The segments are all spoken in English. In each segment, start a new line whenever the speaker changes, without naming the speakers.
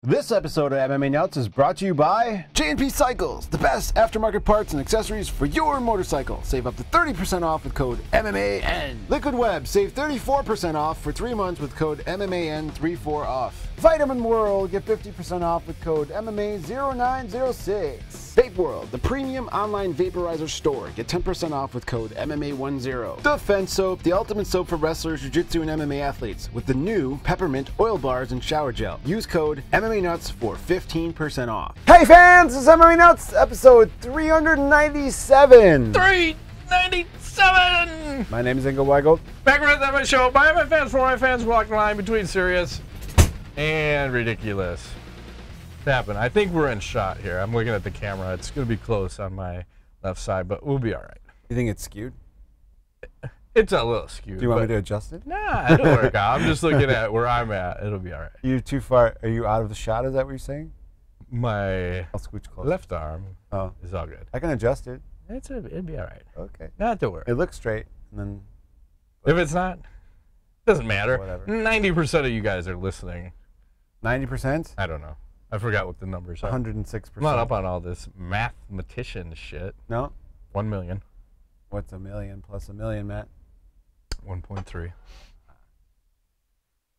This episode of MMA Nuts is brought to you by J&P Cycles, the best aftermarket parts and accessories for your motorcycle. Save up to 30% off with code MMAN. Liquid Web, save 34% off for 3 months with code MMAN34OFF. Vitamin World, get 50% off with code MMA0906. Vape World, the premium online vaporizer store. Get 10% off with code MMA10. Defense Soap, the ultimate soap for wrestlers, jiu-jitsu, and MMA athletes with the new peppermint oil bars and shower gel. Use code MMA Nuts for 15% off. Hey fans, this is MMA Nuts, episode 397.
397!
My name is Ingo Weigel.
Back with my show. By my fans, for my fans, walking the line between serious and ridiculous. It's happened. I think we're in shot here. I'm looking at the camera. It's going to be close on my left side, but we'll be all right.
You think it's skewed?
It's a little skewed.
Do you want me to adjust it?
Nah, it'll work out. I'm just looking at where I'm at. It'll be all right.
You're too far. Are you out of the shot? Is that what you're saying?
My
I'll scooch close.
left arm is all good.
I can adjust it.
It'd be all right.
Okay.
Not to worry.
It looks straight, and then.
If it's not, doesn't matter.
Whatever.
90% of you guys are listening.
90%?
I don't know. I forgot what the numbers are.
106%.
I'm not up on all this mathematician shit.
No?
1 million.
What's a million plus a million, Matt?
1.3.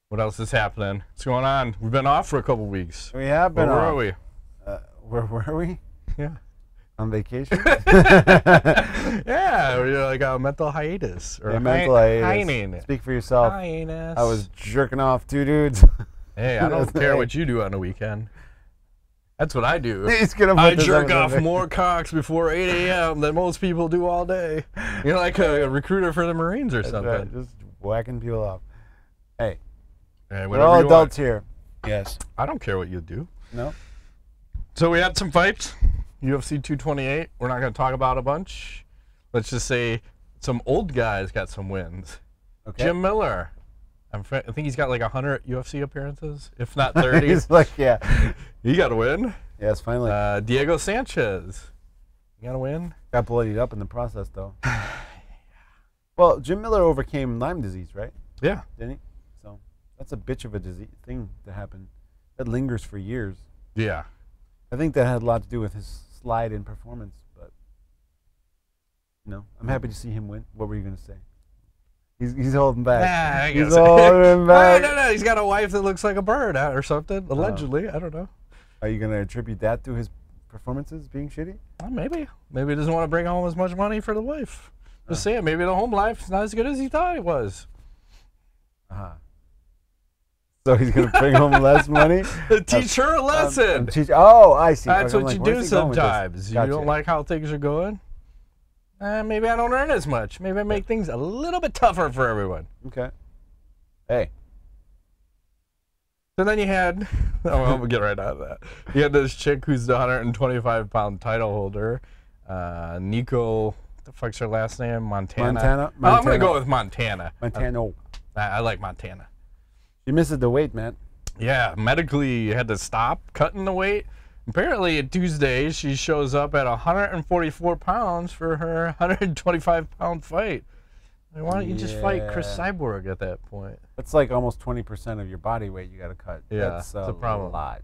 What else is happening? What's going on? We've been off for a couple weeks.
We have been
Where
off.
are we?
Where were we?
Yeah.
On vacation?
Yeah, we're like a mental hiatus. Or
mental hiatus.
Hiatus.
Speak for yourself.
Hiatus.
I was jerking off 2 dudes.
Hey, I don't care what you do on the weekend. That's what I do.
He's gonna put
I
this
jerk
on
off
the-
more cocks before 8 a.m. than most people do all day. You're like a recruiter for the Marines or
That's
something.
right, just whacking people off. Hey,
Hey,
we're all adults here. Yes.
I don't care what you do.
No?
So we had some fights. UFC 228. We're not going to talk about a bunch. Let's just say some old guys got some wins.
Okay.
Jim Miller. I think he's got like 100 UFC appearances, if not 30.
He's like, yeah.
He got a win.
Yes, finally.
Diego Sanchez. You got a win.
Got bloodied up in the process, though. Well, Jim Miller overcame Lyme disease, right?
Yeah.
Didn't he? So that's a bitch of a disease thing to happen. That lingers for years.
Yeah.
I think that had a lot to do with his slide in performance, but I'm happy to see him win. What were you going to say? He's holding back. He's holding back.
No. He's got a wife that looks like a bird or something, allegedly. I don't know.
Are you going to attribute that to his performances being shitty?
Well, maybe. Maybe he doesn't want to bring home as much money for the wife. Just saying, maybe the home life's not as good as he thought it was.
Uh-huh. So he's going to bring home less money?
Teach her a lesson.
Oh, I see.
That's
I'm
what
like,
you
where's
do
he going with this?
sometimes.
Gotcha.
You don't like how things are going? Maybe I don't earn as much. Maybe I make things a little bit tougher for everyone.
Okay. Hey.
So then you had, we'll get right out of that. You had this chick who's the 125-pound title holder, Nico, what the fuck's her last name? Montano. Oh, I'm going to go with Montana.
Montano.
I like Montana.
You missed the weight, man.
Yeah, medically you had to stop cutting the weight. Apparently, Tuesday, she shows up at 144 pounds for her 125-pound fight. I mean, why don't you just fight Chris Cyborg at that point?
That's like almost 20% of your body weight you got to cut.
Yeah,
that's
a problem.
lot.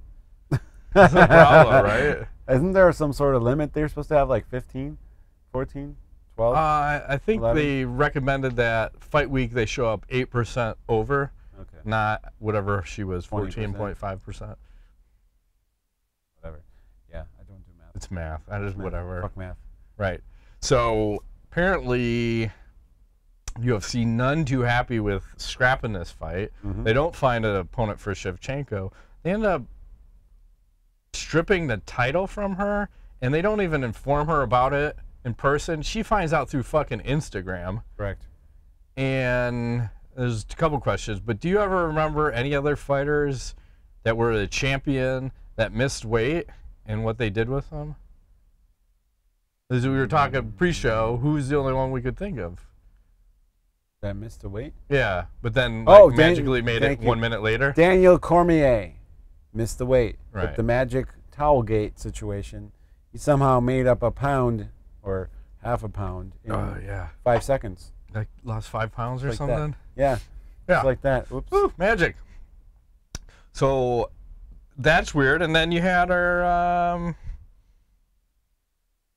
That's a problem, right?
Isn't there some sort of limit? They're supposed to have like 15, 14, 12?
I think
11?
they recommended that fight week they show up 8% over, not whatever she was, 14.5%.
Whatever. Yeah, I don't do math.
It's math. That is whatever.
Fuck math.
Right. So apparently, UFC none too happy with scrapping this fight. They don't find an opponent for Shevchenko. They end up stripping the title from her, and they don't even inform her about it in person. She finds out through fucking Instagram.
Correct.
And there's a couple questions, but do you ever remember any other fighters that were the champion that missed weight and what they did with them? As we were talking pre-show, who's the only one we could think of?
That missed the weight?
Yeah, but then like, magically made it 1 minute later.
Daniel Cormier missed the weight.
Right.
With the magic towel gate situation, he somehow made up a pound or half a pound in 5 seconds.
Like lost 5 pounds or
like
something?
That. Yeah.
Yeah.
Just like that. Oops.
Woo, magic. So that's weird. And then you had her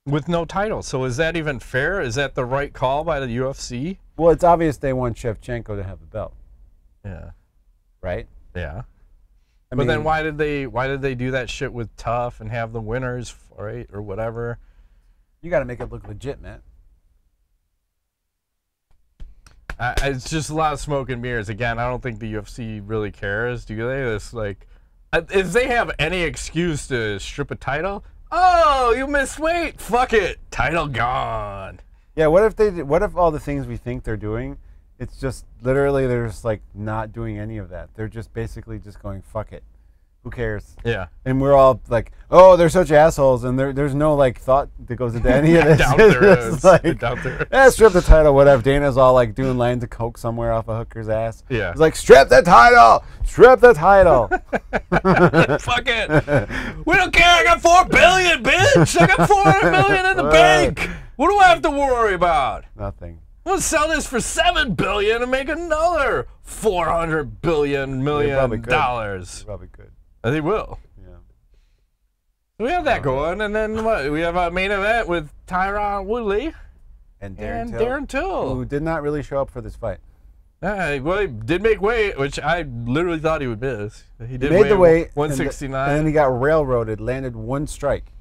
with no title. So is that even fair? Is that the right call by the UFC?
Well, it's obvious they want Shevchenko to have the belt.
Yeah.
Right?
Yeah.
I
But
mean,
then why did they do that shit with Tough and have the winners, right, or whatever?
you got to make it look legit, man.
It's just a lot of smoke and mirrors. Again, I don't think the UFC really cares, do they? It's like, if they have any excuse to strip a title, oh, you missed weight, fuck it, title gone.
Yeah, what if all the things we think they're doing, it's just literally they're just like not doing any of that. They're just basically just going, fuck it. Who cares?
Yeah.
And we're all like, oh, they're such assholes, and there's no like thought that goes into any of this.
I doubt there
It's
is.
like,
I doubt there is.
strip the title, whatever. Dana's all like doing lines of coke somewhere off a hooker's ass.
Yeah.
He's like, strip the title! Strip the title!
Fuck it. We don't care. I got $4 billion, bitch. I got $400 million in the bank. What do I have to worry about?
Nothing.
We'll sell this for $7 billion and make another $400 billion
probably could.
dollars.
Probably could.
They will.
Yeah.
We have that going, and then what? We have a main event with Tyron Woodley
And
and
Darren Till,
Darren Till.
who did not really show up for this fight.
Well, he did make weight, which I literally thought he would miss. He did
Made the weight,
169.
and then he got railroaded, landed one strike.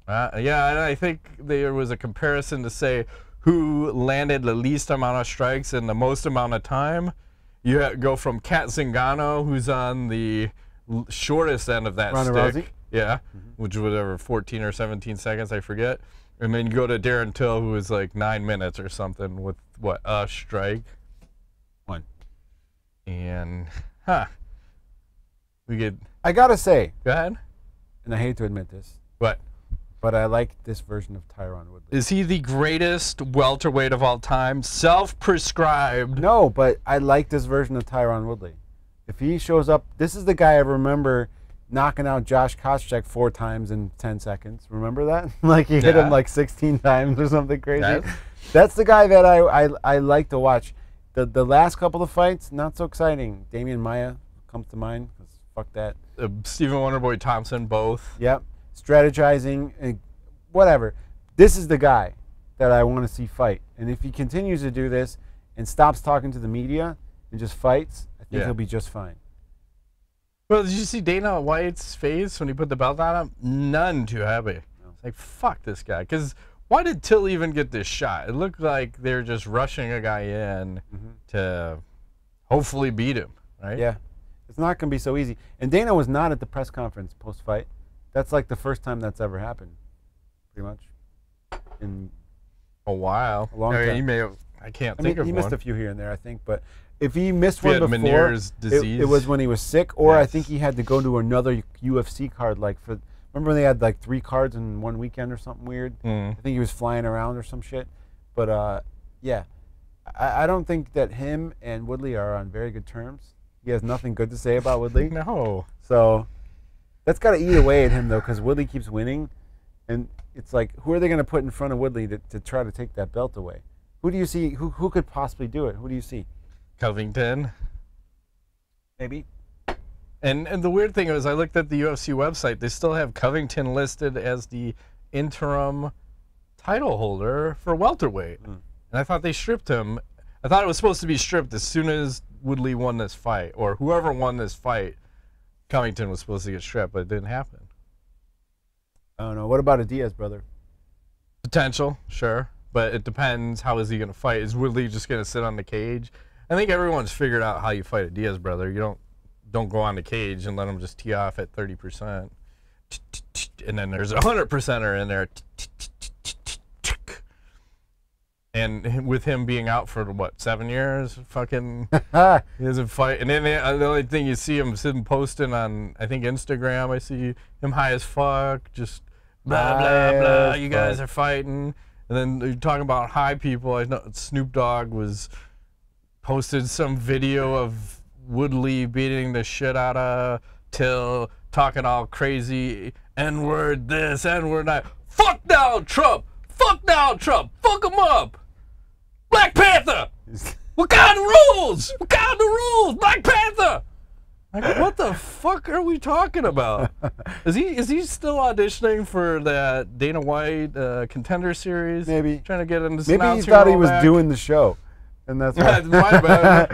Yeah, and I think there was a comparison to say who landed the least amount of strikes in the most amount of time. You go from Kat Zingano, who's on the shortest end of that
Ronda
stick.
Rousey?
Yeah, which was whatever, 14 or 17 seconds, I forget. And then you go to Darren Till, who was like 9 minutes or something with, what, a strike?
One.
And, we get,
I gotta say,
go ahead.
and I hate to admit this,
What?
but I like this version of Tyron Woodley.
Is he the greatest welterweight of all time? Self-prescribed.
No, but I like this version of Tyron Woodley. If he shows up, this is the guy I remember knocking out Josh Koscheck 4 times in 10 seconds. Remember that? Like he hit him like 16 times or something crazy.
Yes.
That's the guy that I like to watch. The last couple of fights, not so exciting. Demian Maia comes to mind, 'cause fuck that.
Stephen Wonderboy Thompson, both.
Yep. Strategizing, whatever. This is the guy that I want to see fight. And if he continues to do this and stops talking to the media and just fights, I think he'll be just fine.
Well, did you see Dana White's face when he put the belt on him? None too happy.
No.
It's like, fuck this guy. Because why did Till even get this shot? It looked like they're just rushing a guy in to hopefully beat him, right?
Yeah. It's not going to be so easy. And Dana was not at the press conference post-fight. That's like the first time that's ever happened, pretty much. In
A while.
A long
I mean,
time.
He may have, I can't
I
think
mean,
of
he
one.
missed a few here and there, I think. But if he missed
If he
one
had
before,
Meniere's disease.
it was when he was sick, or I
Yes.
think he had to go to another UFC card. Like remember when they had like 3 cards in one weekend or something weird? I think he was flying around or some shit. But yeah, I don't think that him and Woodley are on very good terms. He has nothing good to say about Woodley.
No.
So that's got to eat away at him, though, because Woodley keeps winning. And it's like, who are they going to put in front of Woodley to try to take that belt away? Who do you see? Who could possibly do it? Who do you see?
Covington.
Maybe.
And the weird thing is, I looked at the UFC website. They still have Covington listed as the interim title holder for welterweight. And I thought they stripped him. I thought it was supposed to be stripped as soon as Woodley won this fight, or whoever won this fight. Covington was supposed to get stripped, but it didn't happen.
I don't know. What about a Diaz brother?
Potential, sure, but it depends. How is he going to fight? Is Woodley just going to sit on the cage? I think everyone's figured out how you fight a Diaz brother. You don't go on the cage and let him just tee off at 30%, and then there's a 100%er in there. And with him being out for what, 7 years, fucking he doesn't fight. And then the only thing you see him sitting posting on, I think Instagram, I see him high as fuck, just blah blah blah. You guys are fighting, and then you're talking about high people. I know Snoop Dogg was posted some video of Woodley beating the shit out of Till, talking all crazy, N-word this, N-word that. Fuck Donald Trump. Fuck Donald Trump. Fuck him up. Black Panther. What kind of rules? What kind of rules? Black Panther. Like, what the fuck are we talking about? Is he still auditioning for that Dana White Contender Series?
Maybe.
Trying to get into
Maybe he thought he was doing the show. And that's why.
my bad.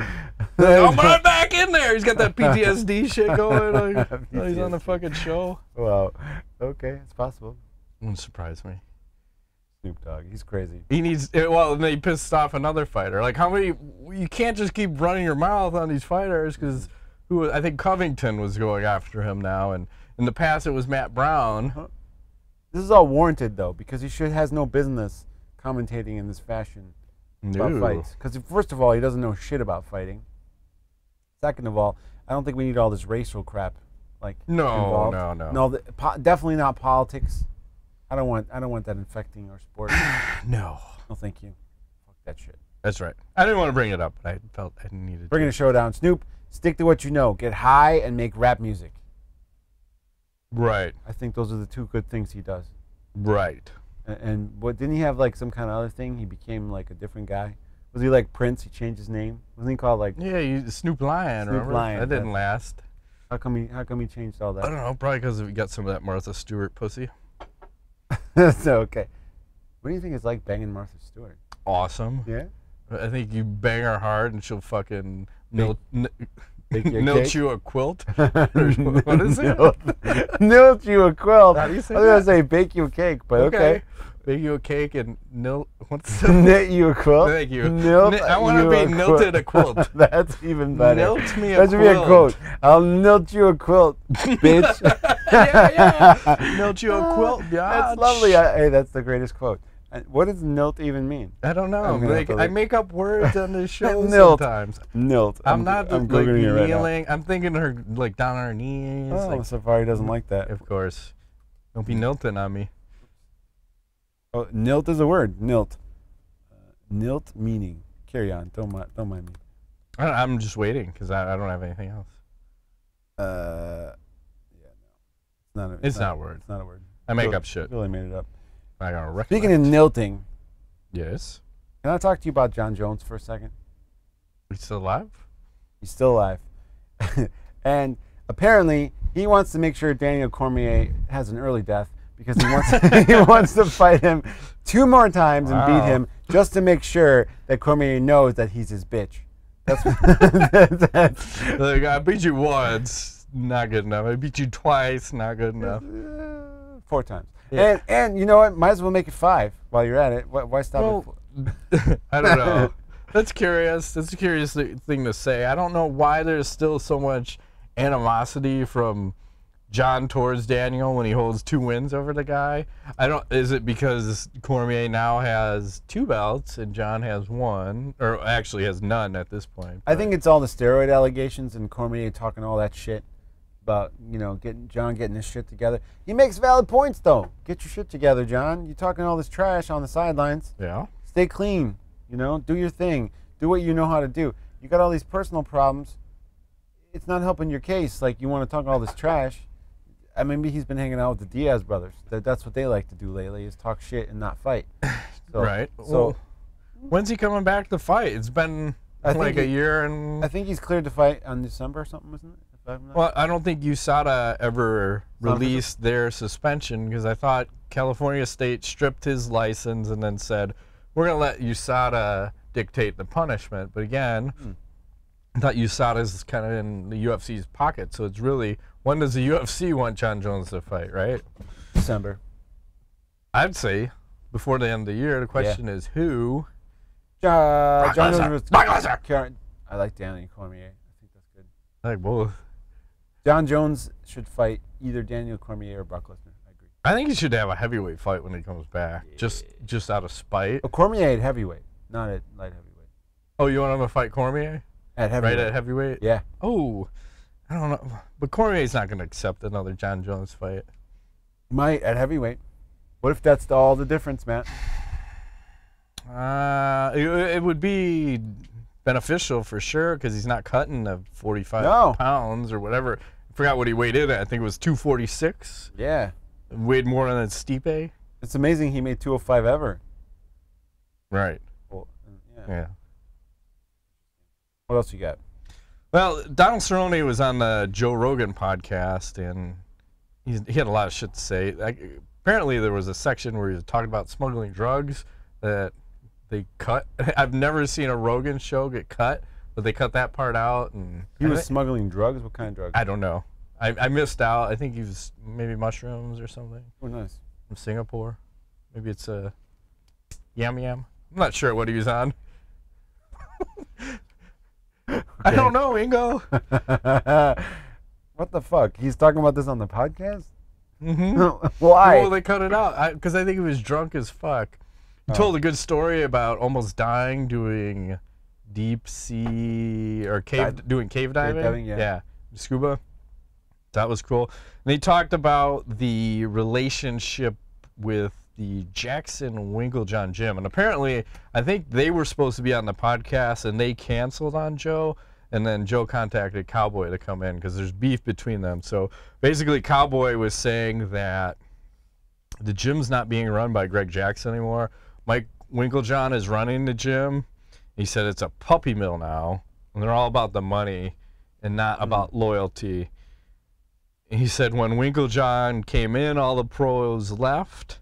I'm right back in there. He's got that PTSD shit going. Like, he's on the fucking show.
Well, okay, it's possible.
Wouldn't surprise me.
Snoop Dogg, he's crazy.
He needs, well, and then he pissed off another fighter. Like, how many, you can't just keep running your mouth on these fighters, because I think Covington was going after him now, and in the past it was Matt Brown.
This is all warranted, though, because he has no business commentating in this fashion about fights. Because first of all, he doesn't know shit about fighting. Second of all, I don't think we need all this racial crap. Like involved. No, definitely not politics. I don't want that infecting our sport.
No,
thank you. Fuck that shit.
That's right. I didn't want to bring it up, but I felt I needed to.
Bringing a showdown. Snoop, stick to what you know. Get high and make rap music.
Right.
I think those are the two good things he does.
Right.
And what, didn't he have like some kind of other thing? He became like a different guy. Was he like Prince? He changed his name. Wasn't he called like?
Yeah, Snoop Lion.
Snoop Lion.
That didn't last.
How come he changed all that?
I don't know. Probably because we got some of that Martha Stewart pussy.
So okay. What do you think it's like banging Martha Stewart?
Awesome.
Yeah.
I think you bang her hard and she'll fucking milk you a quilt. What is it?
Nilt you a quilt.
How do you say
I was going to say bake you a cake, but okay.
Bake you a cake and
knit you a quilt?
Thank you.
I
want to be nilted a quilt.
That's even better.
Nilt me a
quilt. That should be a quote. I'll nilt you a quilt, bitch.
yeah. Nilt you a quilt, yeah.
That's lovely. Hey, that's the greatest quote. What does nilt even mean?
I don't know. I make up words on this show sometimes.
Nilt.
I'm not like kneeling. I'm thinking her like down on her knees.
Oh,
like,
Safari doesn't like that.
Of course. Don't be nilting on me.
Oh, nilt is a word. Nilt. Nilt meaning. Carry on. Don't mind me.
I'm just waiting because I don't have anything else.
Yeah, no. It's not a word. It's not a word.
I make up shit.
Really made it up.
I gotta recollect.
Speaking of nilting.
Yes.
Can I talk to you about Jon Jones for a second?
He's still alive?
He's still alive. And apparently he wants to make sure Daniel Cormier has an early death because he wants to fight him 2 more times and beat him just to make sure that Cormier knows that he's his bitch. That's
like, I beat you once, not good enough. I beat you twice, not good enough.
4 times.
Yeah.
And you know what? Might as well make it 5 while you're at it. Why stop
at 4? I don't know. That's curious. That's a curious thing to say. I don't know why there's still so much animosity from Jon towards Daniel when he holds 2 wins over the guy. Is it because Cormier now has 2 belts and Jon has 1, or actually has none at this point?
I think it's all the steroid allegations and Cormier talking all that shit about, Jon getting his shit together. He makes valid points though. Get your shit together, Jon. You're talking all this trash on the sidelines.
Yeah.
Stay clean. Do your thing. Do what you know how to do. You got all these personal problems. It's not helping your case. Like, you want to talk all this trash. Maybe he's been hanging out with the Diaz brothers. That's what they like to do lately, is talk shit and not fight. So,
right. So, when's he coming back to fight? It's been like a year and...
I think he's cleared to fight on December or something, isn't it?
Well, I don't think USADA ever released their suspension because I thought California State stripped his license and then said, we're going to let USADA dictate the punishment. But again, I thought USADA is kind of in the UFC's pocket. So it's really, when does the UFC want Jon Jones to fight, right?
December.
I'd say before the end of the year. The question is who?
Jon Jones.
Lesnar.
I like Daniel Cormier. I think that's good.
I like both.
Jon Jones should fight either Daniel Cormier or Brock Lesnar. I agree.
I think he should have a heavyweight fight when he comes back, just out of spite.
Cormier at heavyweight, not at light heavyweight.
Oh, you want him to fight Cormier?
At heavyweight.
Right at heavyweight?
Yeah.
Oh, I don't know. But Cormier's not going to accept another Jon Jones fight.
Might at heavyweight. What if that's all the difference, Matt?
It would be beneficial for sure because he's not cutting the 45 pounds or whatever. I forgot what he weighed in at. I think it was 246.
Yeah.
Weighed more than Stipe.
It's amazing he made 205 ever.
Right.
Well,
yeah.
What else you got?
Well, Donald Cerrone was on the Joe Rogan podcast, and he had a lot of shit to say. Apparently, there was a section where he was talking about smuggling drugs that they cut. I've never seen a Rogan show get cut, but they cut that part out. And
he was smuggling drugs? What kind of drugs?
I don't know. I missed out. I think he was maybe mushrooms or something.
Oh, nice.
From Singapore. Maybe it's a yam yam. I'm not sure what he was on. Okay. I don't know, Ingo.
What the fuck? He's talking about this on the podcast?
Mm-hmm.
Why?
Well, they cut it out because I think he was drunk as fuck. He told a good story about almost dying doing deep sea or doing cave diving.
Cave diving, yeah.
Scuba. That was cool. And he talked about the relationship with the Jackson Winklejohn gym. And apparently, I think they were supposed to be on the podcast and they canceled on Joe. And then Joe contacted Cowboy to come in because there's beef between them. So basically, Cowboy was saying that the gym's not being run by Greg Jackson anymore. Mike Winklejohn is running the gym. He said it's a puppy mill now, and they're all about the money and not about loyalty. He said when Winklejohn came in, all the pros left.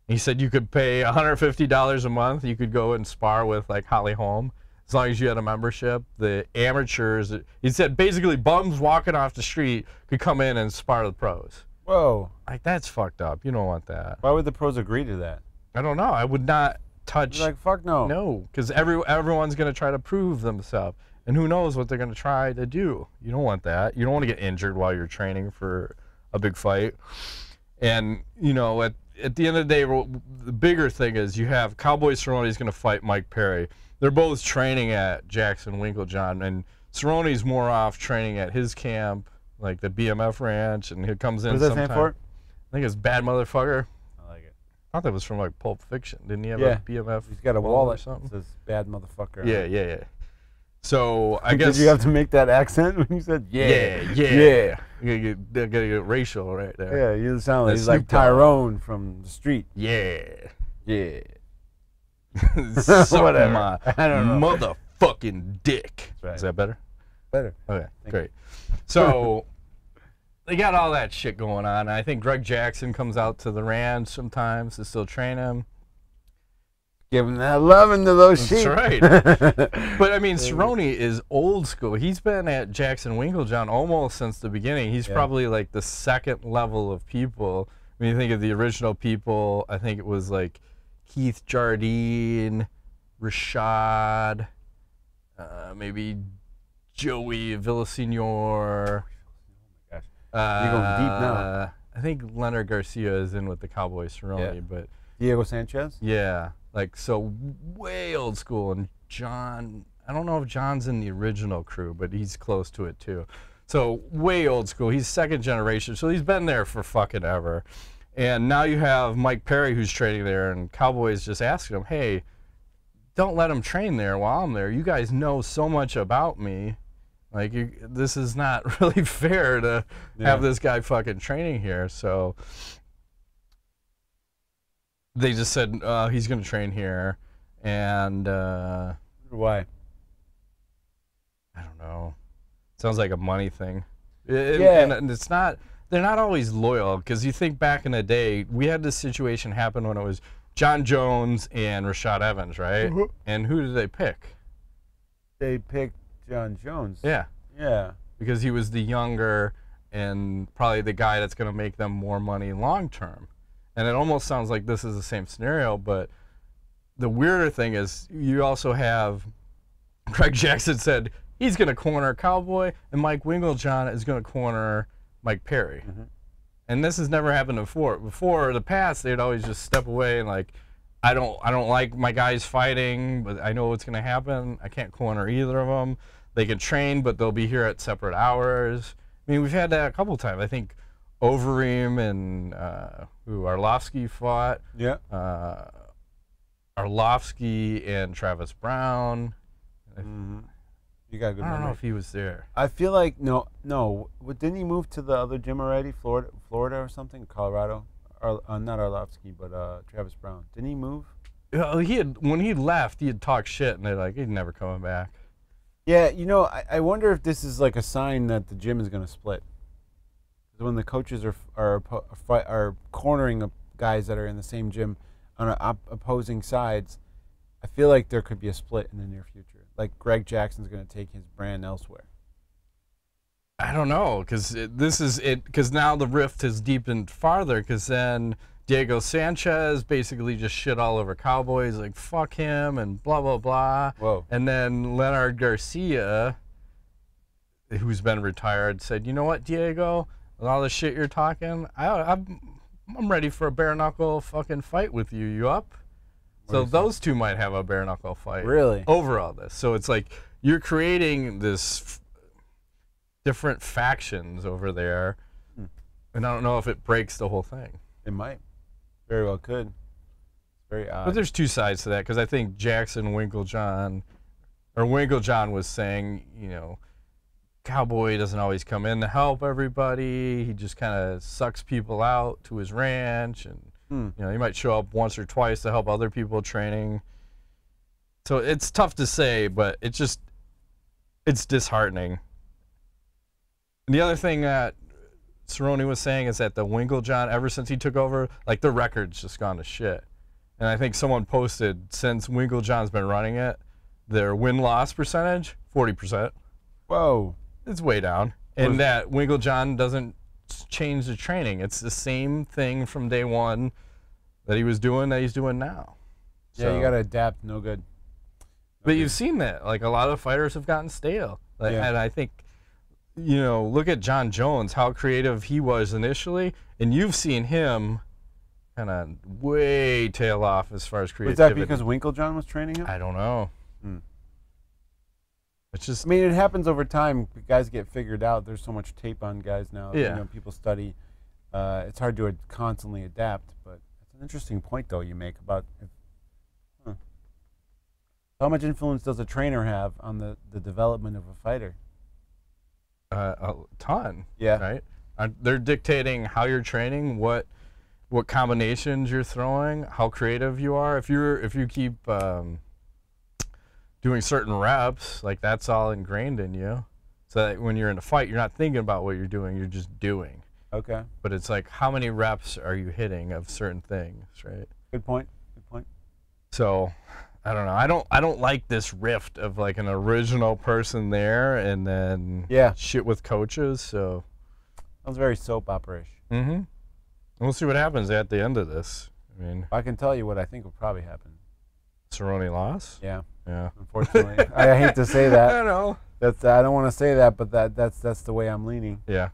He said you could pay $150 a month. You could go and spar with like Holly Holm as long as you had a membership. The amateurs, he said basically bums walking off the street could come in and spar the pros.
Whoa.
Like, that's fucked up. You don't want that.
Why would the pros agree to that?
I don't know. I would not touch.
You're like, fuck no.
No, because everyone's going to try to prove themselves. And who knows what they're going to try to do. You don't want that. You don't want to get injured while you're training for a big fight. And, you know, at the end of the day, the bigger thing is you have Cowboy Cerrone is going to fight Mike Perry. They're both training at Jackson Winklejohn. And Cerrone's more off training at his camp, like the BMF ranch. And he comes in
sometime. What does that stand for?
I think it's Bad Motherfucker.
I like it.
I thought that was from like Pulp Fiction. Didn't he have a BMF?
He's got a wallet
or something.
That says Bad Motherfucker.
Yeah. So I guess.
Did you have to make that accent when you said
yeah? You gotta get racial right there.
Yeah, you sound like he's like Tyron from the street.
Yeah.
Whatever. I don't know.
Motherfucking dick.
Right.
Is that better?
Better.
Okay, great. So they got all that shit going on. I think Greg Jackson comes out to the ranch sometimes to still train him.
Give him that loving to those sheep.
That's right. But I mean, Cerrone is old school. He's been at Jackson Winklejohn almost since the beginning. He's probably like the second level of people. When you think of the original people, I think it was like Keith Jardine, Rashad, maybe Joey Villasenor.
Oh my gosh. You're going deep now.
I think Leonard Garcia is in with the Cowboy Cerrone, but
Diego Sanchez?
Yeah. Like, so way old school. And John, I don't know if John's in the original crew, but he's close to it too. So way old school. He's second generation. So he's been there for fucking ever. And now you have Mike Perry who's training there, and Cowboy's just asking him, hey, don't let him train there while I'm there. You guys know so much about me. Like, this is not really fair to have this guy fucking training here. So they just said he's going to train here, and
why?
I don't know. Sounds like a money thing. And it's not. They're not always loyal, because you think back in the day, we had this situation happen when it was Jon Jones and Rashad Evans, right? Mm-hmm. And who did they pick?
They picked Jon Jones.
Yeah.
Yeah.
Because he was the younger and probably the guy that's going to make them more money long term. And it almost sounds like this is the same scenario, but the weirder thing is you also have Greg Jackson said he's going to corner Cowboy, and Mike Winklejohn is going to corner Mike Perry. Mm-hmm. And this has never happened before. Before the past, they'd always just step away and like, I don't like my guys fighting, but I know what's going to happen. I can't corner either of them. They can train, but they'll be here at separate hours. I mean, we've had that a couple of times. I think Overeem and Arlovsky fought.
Yeah.
Arlovsky and Travis Brown.
Mm-hmm. You got a good
I don't
memory.
know if he was there.
I feel like no. Didn't he move to the other gym already? Florida or something? Colorado? Not Arlovsky, but Travis Brown. Didn't he move?
When he left, he had talked shit, and they're like, he's never coming back.
Yeah, you know, I wonder if this is like a sign that the gym is going to split. When the coaches are cornering guys that are in the same gym on opposing sides, I feel like there could be a split in the near future. Like Greg Jackson's going to take his brand elsewhere.
I don't know, because this is it. Because now the rift has deepened farther. Because then Diego Sanchez basically just shit all over Cowboys, like fuck him and blah blah blah.
Whoa.
And then Leonard Garcia, who's been retired, said, "You know what, Diego? With all the shit you're talking, I'm ready for a bare knuckle fucking fight with you. You up?" So those two might have a bare knuckle fight.
Really?
Over all this. So it's like you're creating this different factions over there, and I don't know if it breaks the whole thing.
It might. Very well could. Very odd.
But there's two sides to that, because I think Winklejohn was saying, you know, Cowboy doesn't always come in to help everybody. He just kind of sucks people out to his ranch, and you know, he might show up once or twice to help other people training. So it's tough to say, but it's disheartening. And the other thing that Cerrone was saying is that the Winklejohn, ever since he took over, like the record's just gone to shit. And I think someone posted, since Winklejohn's been running it, their win-loss percentage, 40%.
Whoa.
It's way down. And that Winklejohn doesn't change the training. It's the same thing from day one that he was doing that he's doing now.
Yeah, so, you got to adapt. No good.
But you've seen that. Like, a lot of fighters have gotten stale. Like, and I think, you know, look at Jon Jones, how creative he was initially, and you've seen him kind of way tail off as far as creativity.
Was that because Winklejohn was training him?
I don't know. It's just,
I mean, it happens over time. Guys get figured out. There's so much tape on guys now.
Yeah.
You know, people study. It's hard to constantly adapt. But it's an interesting point, though, you make about how much influence does a trainer have on the development of a fighter?
A ton.
Yeah.
Right? They're dictating how you're training, what combinations you're throwing, how creative you are. If you keep doing certain reps, like that's all ingrained in you, so that when you're in a fight, you're not thinking about what you're doing, you're just doing.
Okay.
But it's like, how many reps are you hitting of certain things, right?
Good point. Good point.
So, I don't know. I don't like this rift of like an original person there and then shit with coaches. So
that was very soap opera-ish.
We'll see what happens at the end of this. I mean,
I can tell you what I think will probably happen.
Cerrone loss?
Yeah.
Yeah.
Unfortunately, I hate to say that.
I know.
I don't want to say that, but that's the way I'm leaning.
Yeah.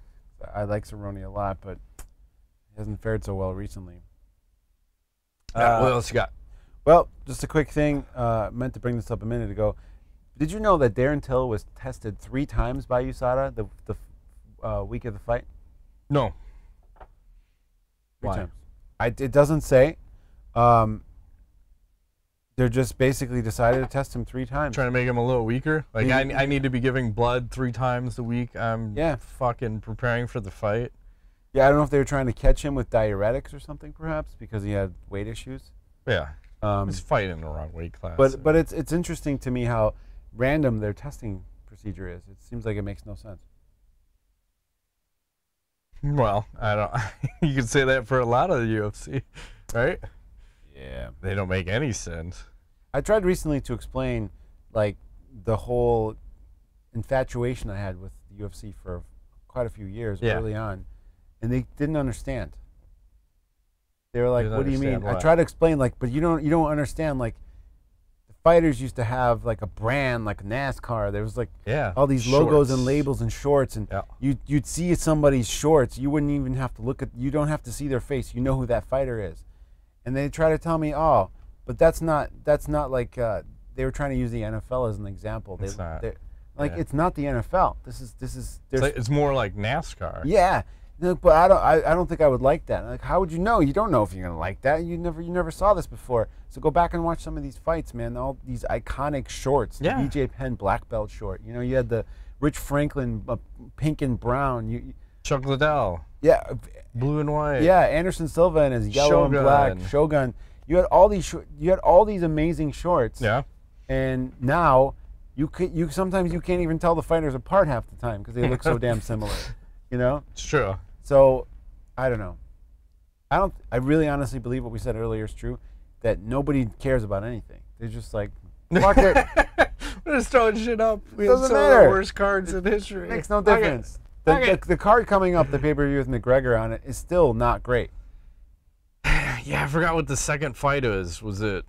I like Cerrone a lot, but he hasn't fared so well recently.
What else you got?
Well, just a quick thing. Meant to bring this up a minute ago. Did you know that Darren Till was tested 3 times by USADA the week of the fight?
No.
3 times. It doesn't say. They're just basically decided to test him 3 times.
Trying to make him a little weaker? Like, I need to be giving blood 3 times a week. I'm fucking preparing for the fight.
Yeah, I don't know if they were trying to catch him with diuretics or something, perhaps, because he had weight issues.
Yeah. He's fighting in the wrong weight class.
But it's interesting to me how random their testing procedure is. It seems like it makes no sense.
Well, I don't. You could say that for a lot of the UFC, right?
Yeah.
They don't make any sense.
I tried recently to explain, like, the whole infatuation I had with the UFC for quite a few years early on, and they didn't understand. They were like, "What do you mean?" I tried to explain, like, but you don't understand. Like, the fighters used to have like a brand, like NASCAR. There was like all these logos and labels and shorts, and you'd see somebody's shorts. You wouldn't even have to look at. You don't have to see their face. You know who that fighter is. And they try to tell me, oh, but that's not like they were trying to use the NFL as an example.
It's not.
It's not the NFL. This is.
It's more like NASCAR.
Yeah. But I don't think I would like that. Like, how would you know? You don't know if you're gonna like that. You never saw this before. So go back and watch some of these fights, man. All these iconic shorts. The BJ Penn black belt short. You know, you had the Rich Franklin pink and brown.
Chuck Liddell.
Yeah.
Blue and white.
Yeah, Anderson Silva and his yellow and black Shogun. You had all these amazing shorts.
Yeah.
And now sometimes you can't even tell the fighters apart half the time because they look so damn similar. You know?
It's true.
So, I don't know. I really honestly believe what we said earlier is true, that nobody cares about anything. They're just like, fuck it.
We're just throwing shit up. We
Doesn't
have some of
matter.
the worst cards in history.
It makes no difference. The card coming up, the pay-per-view with McGregor on it, is still not great.
Yeah, I forgot what the second fight is. Was it?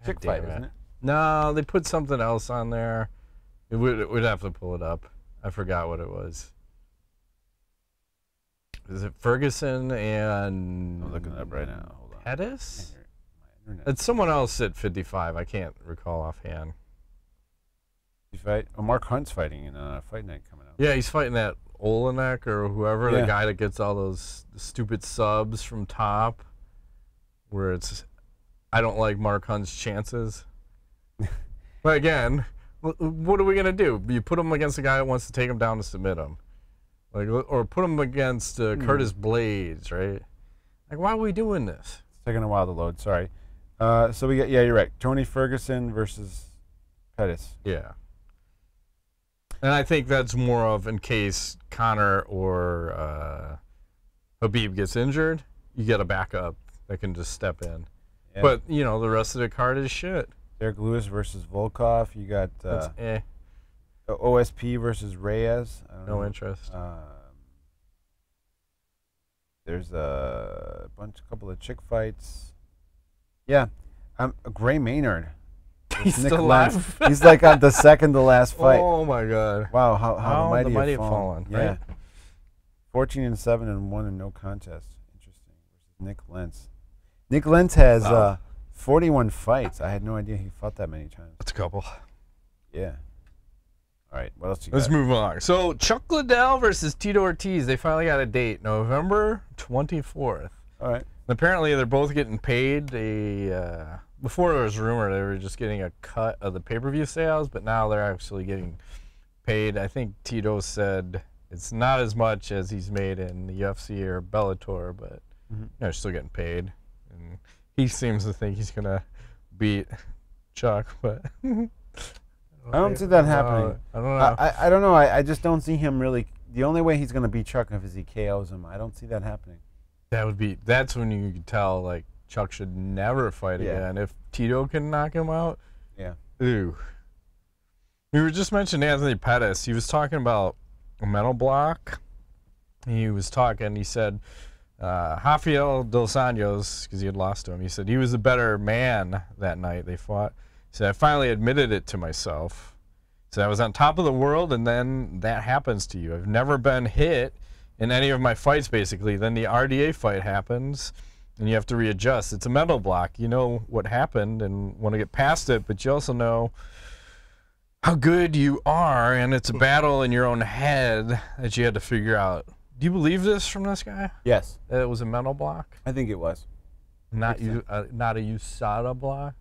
Chick fight, isn't it?
No, they put something else on there. We'd have to pull it up. I forgot what it was. Is it Ferguson and...
I'm looking it up right now. Hold on.
Pettis? It's someone else at 55. I can't recall offhand.
Fight? Oh, Mark Hunt's fighting in Fight Night coming up.
Yeah, he's fighting that Olenek or whoever, the guy that gets all those stupid subs from top, where it's, I don't like Mark Hunt's chances. But again, what are we going to do? You put him against a guy that wants to take him down to submit him. Like, or put him against Curtis Blades, right? Like, why are we doing this?
It's taking a while to load, sorry. So we got, yeah, you're right. Tony Ferguson versus Pettis.
Yeah. And I think that's more of in case Conor or Khabib gets injured, you get a backup that can just step in. Yeah. But, you know, the rest of the card is shit.
Derek Lewis versus Volkov. You got OSP versus Reyes.
No interest.
There's a couple of chick fights. Yeah. Gray Maynard.
He's still alive.
He's like on the second to last fight.
Oh my God!
Wow, how
the mighty have fallen.
Yeah,
right?
14-7 and 1 in no contest. Interesting. Versus Nick Lentz. Nick Lentz has 41 fights. I had no idea he fought that many times.
That's a couple.
Yeah. All right, what else you got?
Let's move on. So Chuck Liddell versus Tito Ortiz. They finally got a date, November 24th.
All right.
And apparently they're both getting paid. Before it was rumored they were just getting a cut of the pay-per-view sales, but now they're actually getting paid. I think Tito said it's not as much as he's made in the UFC or Bellator, but they're still getting paid. And he seems to think he's going to beat Chuck, but
I don't see that happening.
I don't know.
I don't know. I just don't see him really. The only way he's going to beat Chuck is if he KOs him. I don't see that happening.
That's when you could tell, like, Chuck should never fight again. If Tito can knock him out, ooh. We were just mentioning Anthony Pettis. He was talking about a mental block. He said, Rafael Dos Anjos, because he had lost to him, he said he was the better man that night they fought. He said, I finally admitted it to myself. He said, I was on top of the world, and then that happens to you. I've never been hit in any of my fights, basically. Then the RDA fight happens, and you have to readjust. It's a mental block. You know what happened and want to get past it, but you also know how good you are, and it's a battle in your own head that you had to figure out. Do you believe this from this guy?
Yes.
That it was a mental block?
I think it was.
Not a USADA block?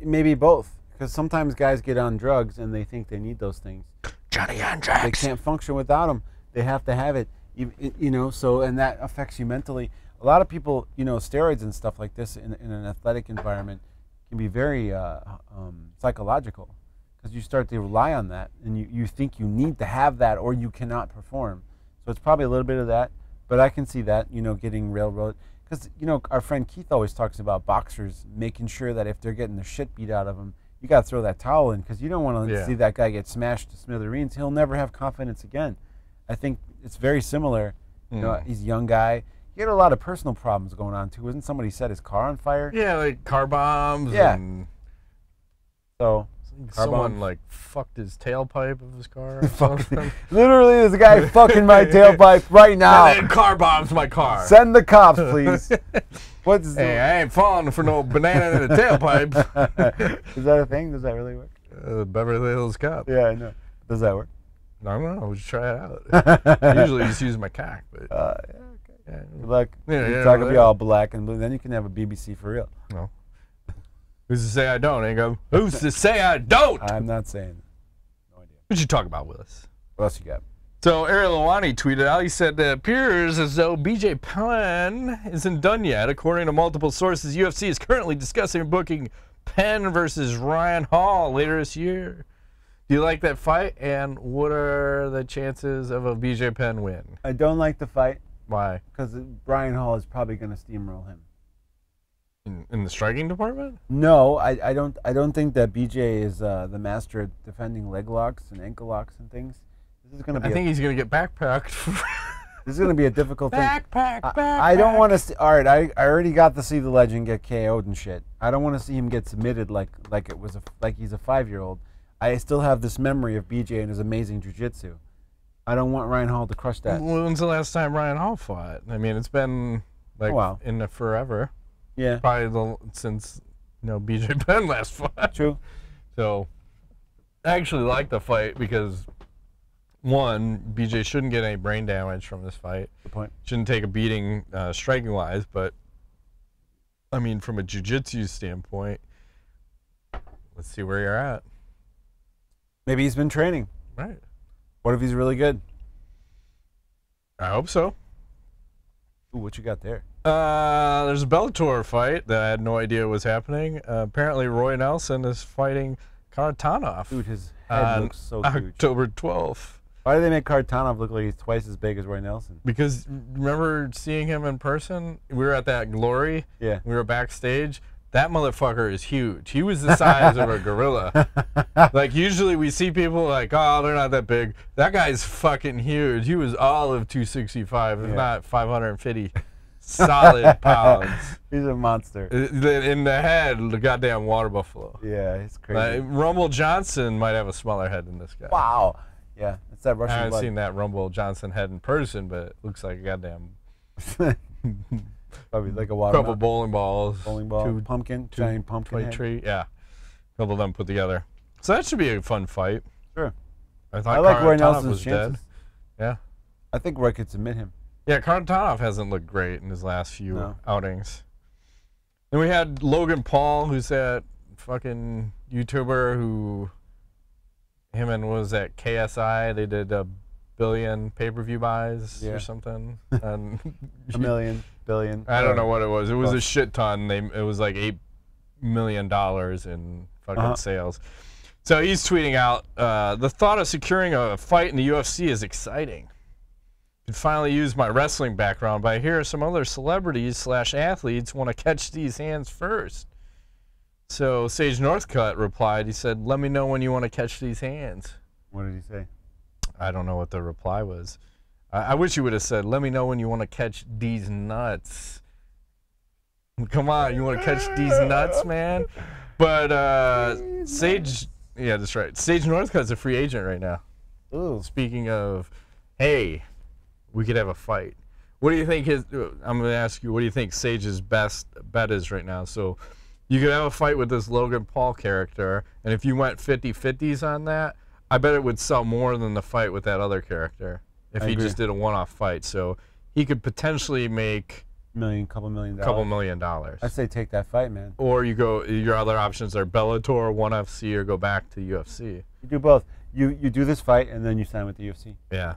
Maybe both. Because sometimes guys get on drugs and they think they need those things.
Johnny on drugs.
They can't function without them. They have to have it. You know, so, and that affects you mentally. A lot of people, you know, steroids and stuff like this in an athletic environment can be very psychological, because you start to rely on that, and you think you need to have that or you cannot perform. So it's probably a little bit of that, but I can see that, you know, getting railroaded. Because, you know, our friend Keith always talks about boxers making sure that if they're getting the shit beat out of them, you got to throw that towel in, because you don't want to see that guy get smashed to smithereens. He'll never have confidence again. I think it's very similar. You know, he's a young guy. He had a lot of personal problems going on too. Wasn't somebody set his car on fire?
Yeah, like car bombs.
Yeah.
And
so
someone like fucked his tailpipe of his car.
Literally, there's a guy fucking my tailpipe right now.
And then car bombs my car.
Send the cops, please.
Hey, I ain't falling for no banana in the tailpipe.
Is that a thing? Does that really work?
Beverly Hills Cop.
Yeah, I know. Does that work?
I don't know. We'll just try it out. I usually just use my cock. But
yeah, good luck. It's not gonna be all black and blue. Then you can have a BBC for real.
No. Who's to say I don't? And go, who's to say I don't?
I'm not saying. No idea.
What you talk about, Willis?
What else you got?
So Ariel Helwani tweeted out, he said, it appears as though BJ Penn isn't done yet. According to multiple sources, UFC is currently discussing booking Penn versus Ryan Hall later this year. Do you like that fight? And what are the chances of a BJ Penn win?
I don't like the fight.
Why?
Because Ryan Hall is probably going to steamroll him.
In the striking department?
No, I don't think that BJ is the master at defending leg locks and ankle locks and things. This is going to be.
I think he's going to get backpacked.
This is going to be a difficult thing.
Backpack.
I don't want to see. All right, I already got to see the legend get KO'd and shit. I don't want to see him get submitted like he's a 5-year-old. I still have this memory of BJ and his amazing jiu-jitsu. I don't want Ryan Hall to crush that.
When's the last time Ryan Hall fought? I mean, it's been like in the forever.
Yeah.
Probably since BJ Penn last fought.
True.
So I actually like the fight because, one, BJ shouldn't get any brain damage from this fight.
Good point.
Shouldn't take a beating striking-wise, but, I mean, from a jiu-jitsu standpoint, let's see where you're at.
Maybe he's been training.
Right.
What if he's really good?
I hope so.
Ooh, what you got there?
There's a Bellator fight that I had no idea was happening. Apparently, Roy Nelson is fighting Kharitonov.
Dude, his head looks so huge.
October 12th.
Why do they make Kharitonov look like he's twice as big as Roy Nelson?
Because remember seeing him in person? We were at that Glory.
Yeah.
We were backstage. That motherfucker is huge. He was the size of a gorilla. Like, usually we see people like, oh, they're not that big. That guy's fucking huge. He was all of 265, if not 550 solid pounds.
He's a monster.
In the head, the goddamn water buffalo.
Yeah, he's crazy.
Rumble Johnson might have a smaller head than this guy.
Wow. Yeah, it's that Russian
I haven't
blood.
seen that Rumble Johnson head in person, but it looks like a goddamn...
Probably like a water.
Couple bowling balls.
Bowling ball. Giant pumpkin head.
Tree. Yeah. A couple of them put together. So that should be a fun fight.
Sure.
I thought
like Roy
Kharitonov
Nelson's
was
chances.
dead. Yeah.
I think Roy could submit him.
Yeah, Kharitonov hasn't looked great in his last few outings. Then we had Logan Paul, who's that fucking YouTuber who him and was at KSI. They did a billion pay-per-view buys or something. And
a million, billion.
I don't know what it was. It was a shit ton. It was like $8 million in fucking sales. So he's tweeting out, the thought of securing a fight in the UFC is exciting. Could finally use my wrestling background, but I hear some other celebrities / athletes want to catch these hands first. So Sage Northcutt replied, he said, let me know when you want to catch these hands.
What did he say?
I don't know what the reply was. I wish you would have said, let me know when you want to catch these nuts. Come on, you want to catch these nuts, man? But Sage, yeah, that's right. Sage Northcutt's a free agent right now.
Ooh.
Speaking of, hey, we could have a fight. What do you think I'm going to ask you, what do you think Sage's best bet is right now? So you could have a fight with this Logan Paul character, and if you went 50-50s on that, I bet it would sell more than the fight with that other character if he just did a one-off fight. So he could potentially make
couple million
dollars.
I say take that fight, man.
Or you go. Your other options are Bellator, ONE FC, or go back to UFC.
You do both. You do this fight and then you sign with the UFC.
Yeah.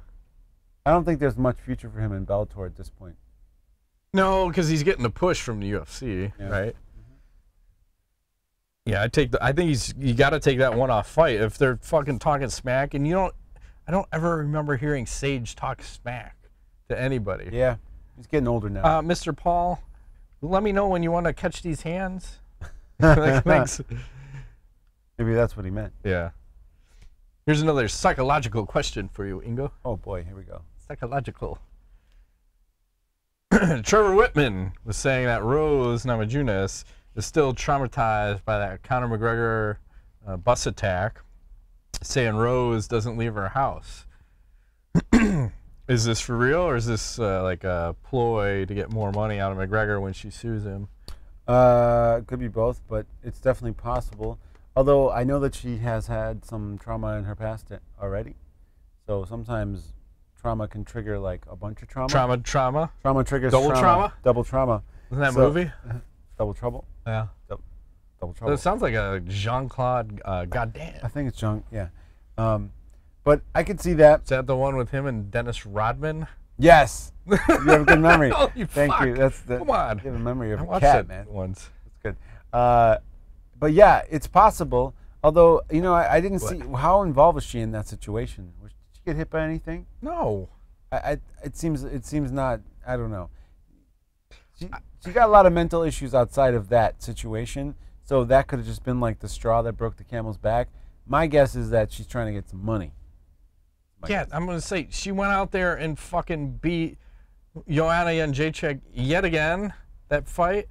I don't think there's much future for him in Bellator at this point.
No, because he's getting the push from the UFC, right? Yeah, I think you got to take that one-off fight if they're fucking talking smack, and I don't ever remember hearing Sage talk smack to anybody.
Yeah, he's getting older now.
Mr. Paul, let me know when you want to catch these hands. Thanks.
Maybe that's what he meant.
Yeah. Here's another psychological question for you, Ingo.
Oh boy, here we go.
Psychological. Trevor Whitman was saying that Rose Namajunas is still traumatized by that Conor McGregor bus attack, saying Rose doesn't leave her house. Is this for real, or is this like a ploy to get more money out of McGregor when she sues him?
Could be both, but it's definitely possible. Although I know that she has had some trauma in her past already. So sometimes trauma can trigger like a bunch of trauma. Trauma triggers
double trauma.
Double trauma.
Isn't that movie?
Double Trouble.
Yeah.
Double Trouble.
It sounds like a Jean-Claude Goddamn.
I think it's Jean. Yeah. But I could see that.
Is that the one with him and Dennis Rodman?
Yes. You have a good memory.
Oh,
Thank you. That's the.
Come on.
You have a memory of
I
a
watched
cat,
it
man.
once.
That's good. But yeah, it's possible. Although, you know, I didn't see how involved was she in that situation. Did she get hit by anything?
No.
It seems not. I don't know. She got a lot of mental issues outside of that situation, so that could have just been like the straw that broke the camel's back. My guess is that she's trying to get some money.
Yeah, I'm gonna say she went out there and fucking beat Joanna Jędrzejczyk yet again. That fight.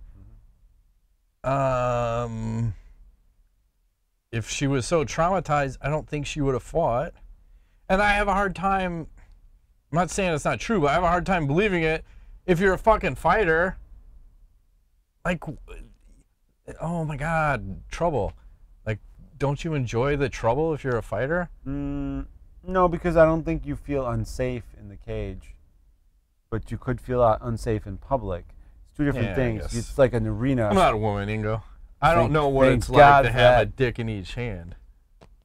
If she was so traumatized, I don't think she would have fought. And I have a hard time. I'm not saying it's not true, but I have a hard time believing it. If you're a fucking fighter, like, oh my God, trouble. Like, don't you enjoy the trouble if you're a fighter?
No, because I don't think you feel unsafe in the cage, but you could feel unsafe in public. It's two different things. It's like an arena.
I'm not a woman, Ingo. I don't know what it's like to have a dick in each hand.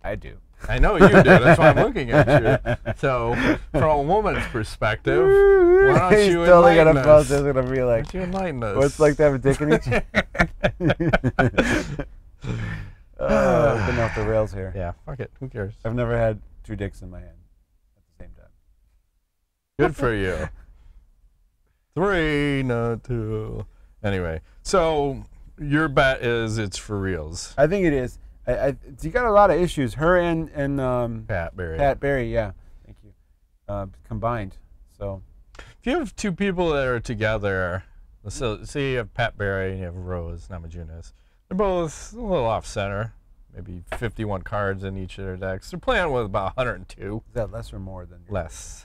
I do.
I know you do. That's why I'm looking at you. So, from a woman's perspective, why don't you enlighten us?
Why don't
you enlighten us?
What's like to have a dick in each hand? Been off the rails here.
Yeah, fuck it. Who cares?
I've never had two dicks in my hand at the same time.
Good for you. 3, not 2. Anyway, so your bet is it's for reals.
I think it is. You got a lot of issues. Her and
Pat Barry.
Pat Barry, yeah. Thank you. Combined. So
if you have two people that are together, so say you have Pat Barry and you have Rose Namajunas. They're both a little off center. Maybe 51 cards in each of their decks. They're playing with about 102.
Is that less or more than
less?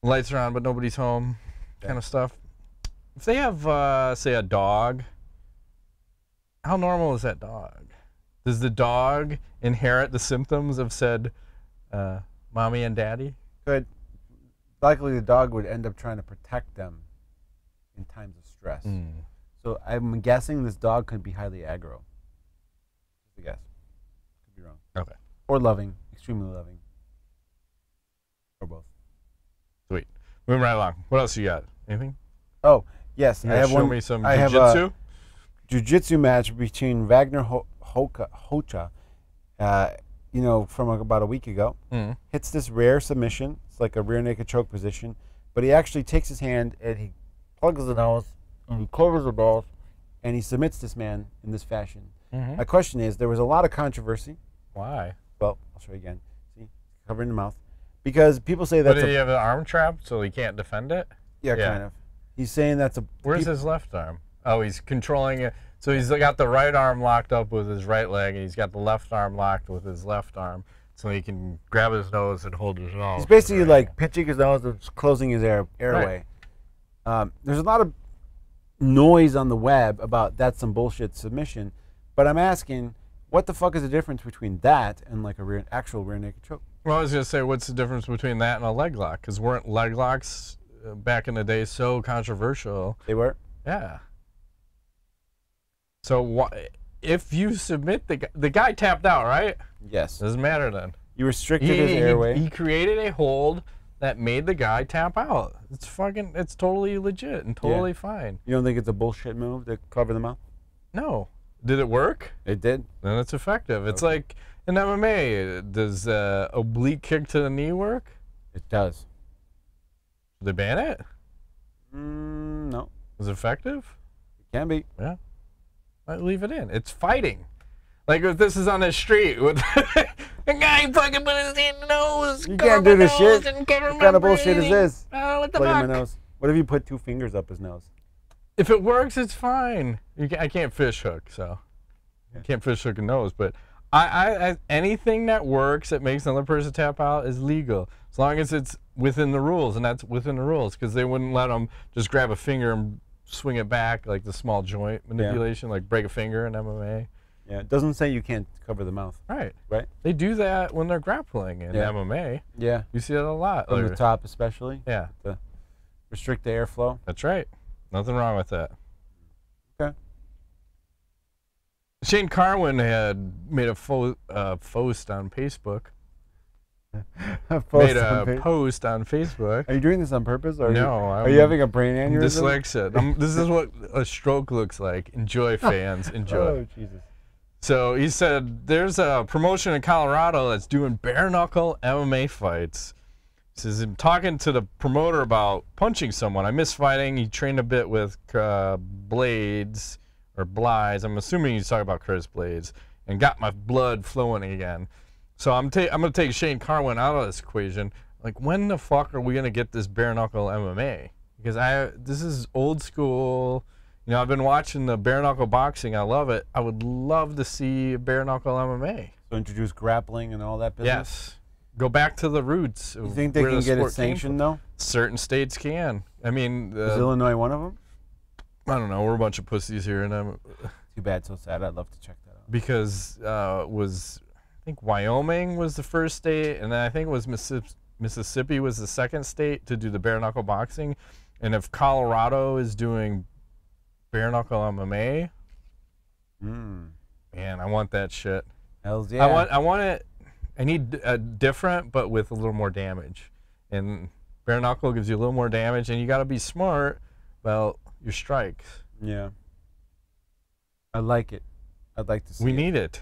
Lights are on, but nobody's home, kind of stuff. If they have, say, a dog, how normal is that dog? Does the dog inherit the symptoms of said mommy and daddy?
Good. Likely the dog would end up trying to protect them in times of stress. So I'm guessing this dog could be highly aggro. Just a guess. Could be wrong.
Okay.
Or loving. Extremely loving. Or both.
Sweet. Moving right along. What else you got? Anything?
Oh, yes.
I have show me some jiu-jitsu?
Jiu-jitsu match between Vagner Rocha, you know, from about a week ago. Hits this rare submission. It's like a rear naked choke position. But he actually takes his hand and he plugs the nose and he covers the balls and he submits this man in this fashion. My question is, there was a lot of controversy.
Why?
Well, I'll show you again. See? Covering the mouth. Because people say that's
did he have an arm trap so he can't defend it?
Yeah, kind of. He's saying that's a...
Where's his left arm? Oh, he's controlling it. So he's got the right arm locked up with his right leg, and he's got the left arm locked with his left arm, so he can grab his nose and hold his nose.
He's basically like pinching his nose and closing his airway. Right. There's a lot of noise on the web about that's some bullshit submission, but I'm asking, what the fuck is the difference between that and like a actual rear naked choke?
Well, I was going to say, what's the difference between that and a leg lock? Because weren't leg locks back in the day so controversial?
They were?
Yeah. So if you submit the guy tapped out, right?
Yes.
Doesn't matter then.
You restricted his airway.
He created a hold that made the guy tap out. It's totally legit and totally fine.
You don't think it's a bullshit move to cover the mouth?
No. Did it work?
It did.
Then it's effective. It's like in MMA. Does oblique kick to the knee work?
It does.
Did they ban it?
No.
Was it effective?
It can be.
Yeah. I'd leave it in. It's fighting. Like if this is on the street with a guy fucking put his hand in the nose.
You can't do this shit. What kind of bullshit is this?
Oh, what the
fuck?
fuck?
My nose. What if you put 2 fingers up his nose?
If it works, it's fine. I can't fish hook, so I can't fish hook a nose. But I anything that works that makes another person tap out is legal, as long as it's within the rules, and that's within the rules, because they wouldn't let them just grab a finger and swing it back like the small joint manipulation, like break a finger in MMA.
Yeah, it doesn't say you can't cover the mouth.
Right.
Right.
They do that when they're grappling in MMA.
Yeah.
You see that a lot.
From the top especially.
Yeah.
To restrict the airflow.
That's right. Nothing wrong with that.
Okay.
Shane Carwin had made a post on Facebook made a post on Facebook.
Are you doing this on purpose? Or
no.
Are you having a brain aneurysm?
Dyslexic. This is what a stroke looks like. Enjoy, fans. Enjoy.
Oh, Jesus.
So he said there's a promotion in Colorado that's doing bare knuckle MMA fights. He says, I'm talking to the promoter about punching someone. I miss fighting. He trained a bit with Blades or Blythes. I'm assuming he's talking about Chris Blades, and got my blood flowing again. So I'm going to take Shane Carwin out of this equation. Like, when the fuck are we going to get this bare knuckle MMA? Because this is old school. You know, I've been watching the bare knuckle boxing. I love it. I would love to see bare knuckle MMA.
So introduce grappling and all that business?
Yes. Go back to the roots.
You think they can get it sanctioned, though? Certain
states can. I mean...
is Illinois one of them?
I don't know. We're a bunch of pussies here. And
too bad, so sad. I'd love to check that out.
Because I think Wyoming was the first state, and then I think it was Mississippi was the second state to do the bare knuckle boxing. And if Colorado is doing bare knuckle MMA, man, I want that shit.
Hells yeah.
I want it. I need a different, but with a little more damage. And bare knuckle gives you a little more damage, and you got to be smart about your strikes.
Yeah. I like it. I'd like to see
We need it.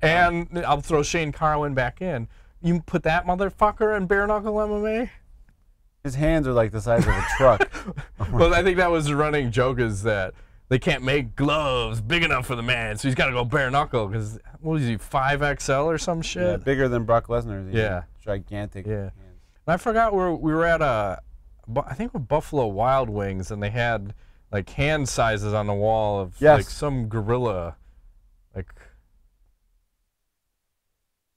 And I'll throw Shane Carwin back in. You put that motherfucker in bare knuckle MMA?
His hands are like the size of a truck.
Well, I think that was the running joke, is that they can't make gloves big enough for the man, so he's got to go bare knuckle, because, what is he, 5XL or some shit?
Yeah, bigger than Brock Lesnar.
Yeah.
Gigantic hands.
And I forgot where we were at I think with Buffalo Wild Wings, and they had like hand sizes on the wall of like some gorilla, like,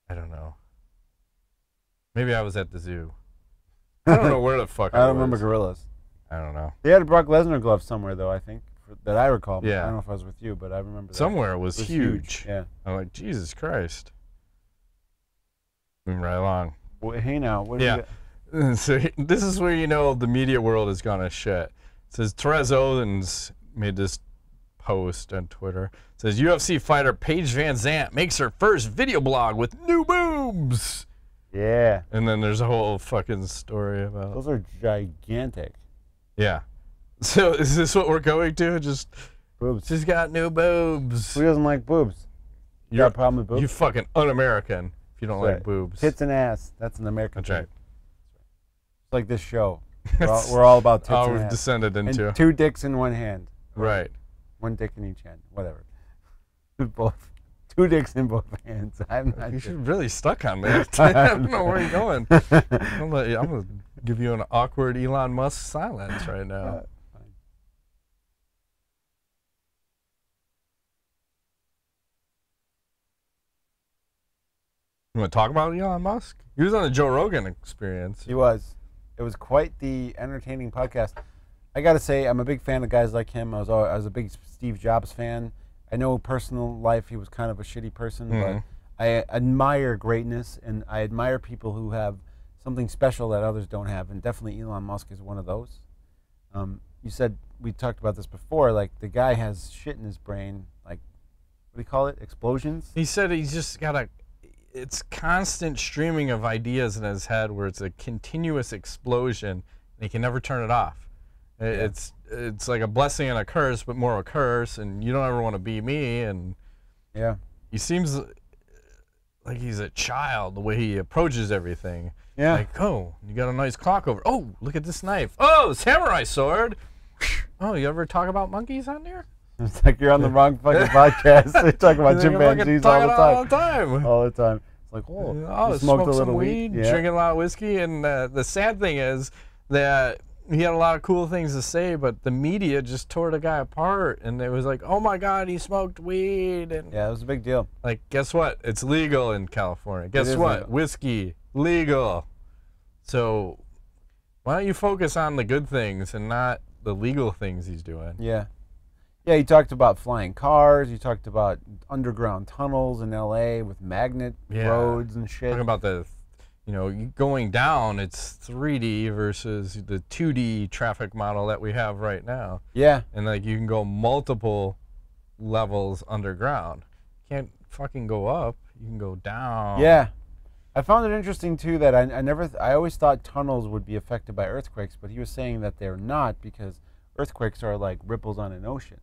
I don't know. Maybe I was at the zoo. I don't know where the fuck I
don't remember gorillas.
I don't know.
They had a Brock Lesnar glove somewhere, though, I think, that I recall.
Yeah.
I don't know if I was with you, but I remember that.
Somewhere it was huge.
Yeah.
I'm like, Jesus Christ. Moving right along.
Well, hey, now, what do you got?
So this is where you know the media world has gone to shit. It says Therese Owens made this post on Twitter. It says UFC fighter Paige VanZant makes her first video blog with new boobs.
Yeah.
And then there's a whole fucking story about...
Those are gigantic.
Yeah. So is this what we're going to? Just
boobs.
She's got new boobs.
Who doesn't like boobs? You got a problem with boobs?
You fucking un-American if you don't like boobs.
Tits and ass. That's an American
thing. That's right.
It's like this show. We're all about tits and ass.
We've descended into.
And 2 dicks in one hand.
Right.
1 dick in each hand. Whatever. Both. 2 dicks in both hands. I'm not.
You should really stuck on that. I don't know where you're going. I'm going to give you an awkward Elon Musk silence right now. You want to talk about Elon Musk? He was on the Joe Rogan Experience.
He was. It was quite the entertaining podcast. I got to say, I'm a big fan of guys like him. I was a big Steve Jobs fan. I know personal life, he was kind of a shitty person, but I admire greatness, and I admire people who have something special that others don't have, and definitely Elon Musk is one of those. You said, we talked about this before, like the guy has shit in his brain, like, what do you call it, explosions?
He said he's just got it's constant streaming of ideas in his head where it's a continuous explosion, and he can never turn it off. It's like a blessing and a curse, but more a curse, and you don't ever want to be me. And he seems like he's a child the way he approaches everything.
Yeah.
Like, oh, you got a nice clock over. Oh, look at this knife. Oh, samurai sword. Oh, you ever talk about monkeys on there?
It's like you're on the wrong fucking podcast. They talk about chimpanzees all the time. All the time. It's like, oh, you smoked a little weed,
drinking a lot of whiskey, and the sad thing is that he had a lot of cool things to say, but the media just tore the guy apart, and it was like, oh my God, he smoked weed. And
yeah, it was a big deal.
Like, guess what? It's legal in California. Guess what? Legal. Whiskey, legal. So why don't you focus on the good things and not the legal things he's doing?
Yeah. Yeah, he talked about flying cars. He talked about underground tunnels in L.A. with magnet roads and shit.
Talking about the... You know, going down, it's 3D versus the 2D traffic model that we have right now.
Yeah.
And, like, you can go multiple levels underground. You can't fucking go up. You can go down.
Yeah. I found it interesting too that I always thought tunnels would be affected by earthquakes, but he was saying that they're not because earthquakes are like ripples on an ocean.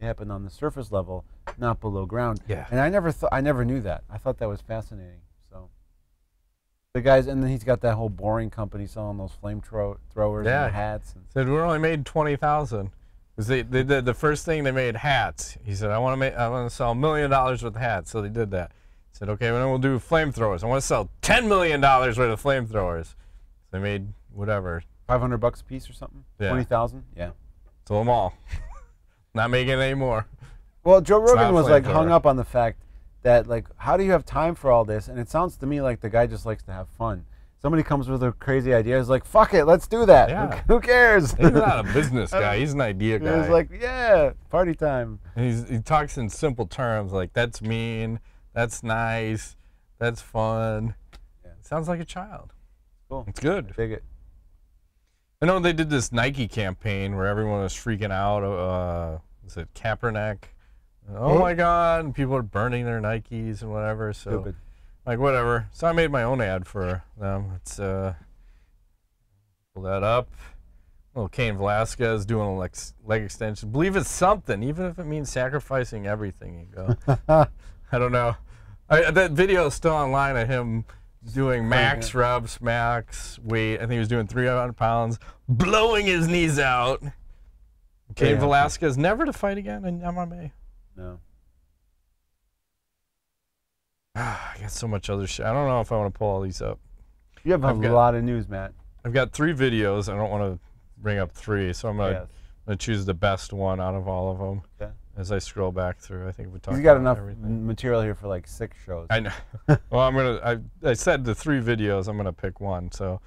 They happen on the surface level, not below ground.
Yeah.
And I never knew that. I thought that was fascinating. So the guys, and then he's got that whole boring company selling those throwers and hats. And
said we're only made 20,000. Because they did the first thing they made hats. He said I want to sell $1 million worth of hats, so they did that. He said okay, well, then we'll do flamethrowers. I want to sell $10 million worth of flamethrowers. So they made whatever.
$500 a piece or something.
Yeah.
20,000. Yeah.
Sold them all. Not making it anymore.
Well, Joe Rogan was like hung up on the fact that like, how do you have time for all this? And it sounds to me like the guy just likes to have fun. Somebody comes with a crazy idea, he's like, fuck it, let's do that.
Yeah.
Who cares?
He's not a business guy. He's an idea guy.
He's like, yeah, party time.
And he talks in simple terms like, that's mean, that's nice, that's fun. Yeah. Sounds like a child.
Cool.
It's good.
I dig it.
I know they did this Nike campaign where everyone was freaking out. Was it Kaepernick? Oh my God! And people are burning their Nikes and whatever. So,
Stupid.
like whatever. So I made my own ad for them. Let's pull that up. Little Cain Velasquez doing a leg extension. Believe it's something, even if it means sacrificing everything. You go. I don't know. That video is still online of him doing max reps, max weight. I think he was doing 300 pounds, blowing his knees out. Cain Velasquez never to fight again in MMA.
No.
I got so much other shit. I don't know if I want to pull all these up.
You have a lot of news, Matt.
I've got 3 videos. I don't want to bring up 3, so I'm gonna choose the best one out of all of them. Okay. As I scroll back through, I think we talked.
He's got
about
enough material here for like 6 shows.
I know. Well, I said the 3 videos. I'm gonna pick one, so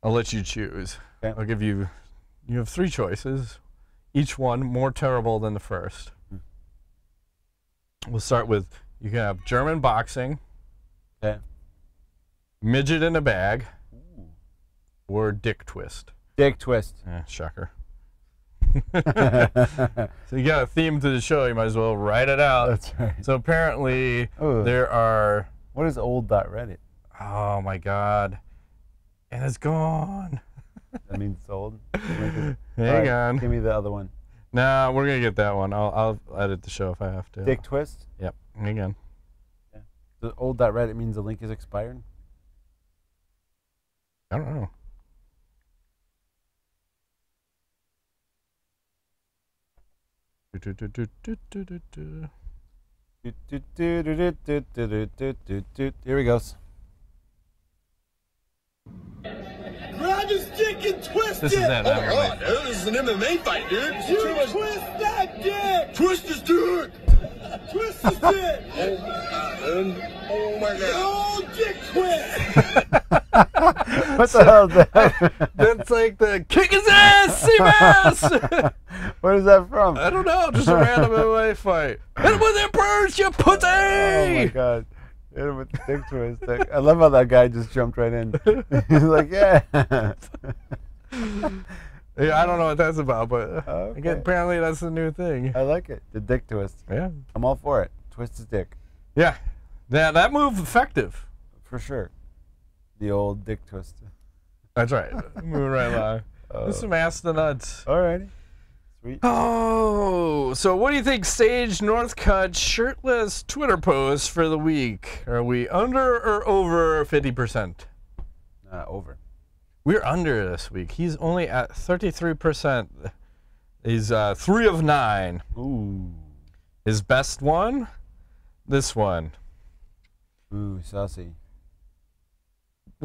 I'll let you choose. Okay. I'll give you. You have 3 choices. Each one more terrible than the first. We'll start with, you can have German boxing, midget in a bag, or dick twist.
Dick twist.
Shocker. So you got a theme to the show, you might as well write it out.
That's right.
So apparently there are...
What is old.reddit?
Oh my God. And it's gone.
That means it's old?
Hang on.
Give me the other one.
Nah, we're going to get that one. I'll edit the show if I have to.
Dick twist?
Yep. Hang on.
Yeah. The old.reddit means the link is expired?
I don't know.
Here he goes.
Grab his dick and twist
this
it!
Is an
oh, dude, this is an MMA fight, dude. You twist that dick! Twist his dick! Twist his dick! Oh my God. Oh, dick twist!
What the hell is that?
That's like the kick his ass, Seabass!
What is that from?
I don't know, just a random MMA fight. Hit him with that purse, you pussy!
Oh my God. Hit him with the dick twist. I love how that guy just jumped right in. He's like, yeah.
Yeah, I don't know what that's about, but again, apparently that's the new thing.
I like it. The dick twist.
Yeah.
I'm all for it. Twist his dick.
Yeah. That move effective.
For sure. The old dick twist.
That's right. Moving right along. There's some ass to nuts.
Alrighty. Sweet.
Oh, so what do you think, Sage Northcutt shirtless Twitter post for the week? Are we under or over 50%?
Over.
We're under this week. He's only at 33%. He's 3 of 9.
Ooh.
His best one? This one.
Ooh, saucy.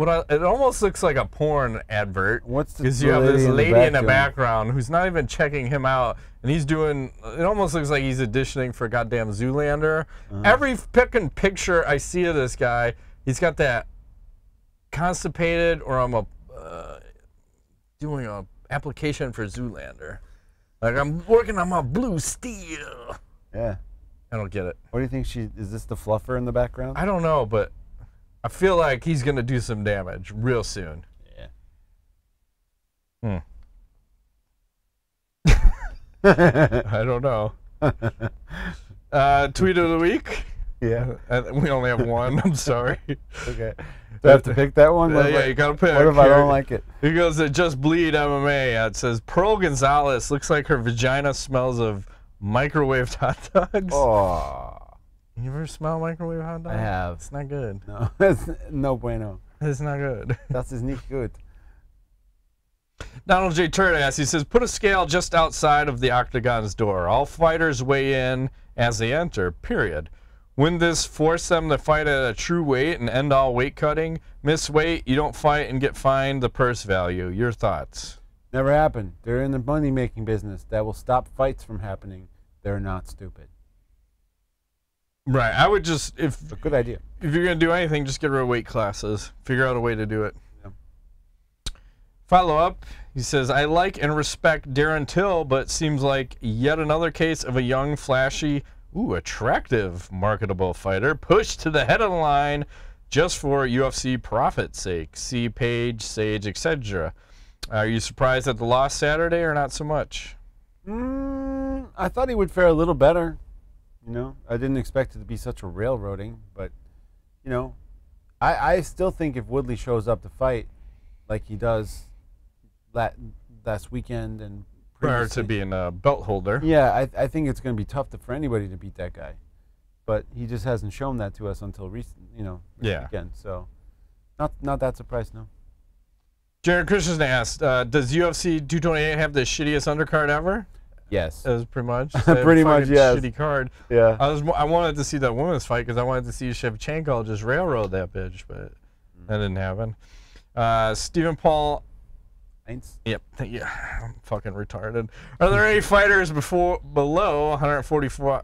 It almost looks like a porn advert.
What's the
Because you have this lady in the background who's not even checking him out, and he's doing. It almost looks like he's auditioning for goddamn Zoolander. Every picking picture I see of this guy, he's got that constipated, or I'm doing a application for Zoolander. Like I'm working on my blue steel.
Yeah.
I don't get it.
What do you think is this the fluffer in the background?
I don't know, but I feel like he's going to do some damage real soon.
Yeah.
I don't know. Tweet of the week.
Yeah.
We only have one. I'm sorry.
Okay. Do I have to pick that one?
Yeah, you gotta pick.
What if I don't like it?
He goes, "It just bleed MMA." It says, Pearl Gonzalez looks like her vagina smells of microwaved hot dogs.
Oh.
You ever smell microwave hot dogs?
I have.
It's not good.
No, it's no bueno.
It's not good.
Das ist nicht gut.
Donald J. Turdas, he says, put a scale just outside of the octagon's door. All fighters weigh in as they enter, period. Wouldn't this force them to fight at a true weight and end all weight cutting? Miss weight, you don't fight and get fined the purse value. Your thoughts?
Never happened. They're in the money-making business. That will stop fights from happening. They're not stupid.
Right. I would just,
It's a good idea.
if you're going to do anything, just get rid of weight classes. Figure out a way to do it.
Yeah.
Follow up, he says, I like and respect Darren Till, but it seems like yet another case of a young, flashy, attractive, marketable fighter pushed to the head of the line just for UFC profit's sake. See Paige, Sage, etc. Are you surprised at the loss Saturday or not so much?
I thought he would fare a little better. You know, I didn't expect it to be such a railroading, but, you know, I still think if Woodley shows up to fight like he does last weekend and
Prior to being a belt holder.
yeah, I think it's going to be tough for anybody to beat that guy. But he just hasn't shown that to us until recent, this weekend. So, not that surprised, no.
Jared Christensen asked, does UFC 228 have the shittiest undercard ever?
Yes.
That was pretty much.
Pretty much, yes.
Shitty card.
Yeah.
I wanted to see that women's fight because I wanted to see Shevchenko just railroad that bitch, but that didn't happen. Stephen Paul. Yep. Yeah. I'm fucking retarded. Are there any fighters below 144?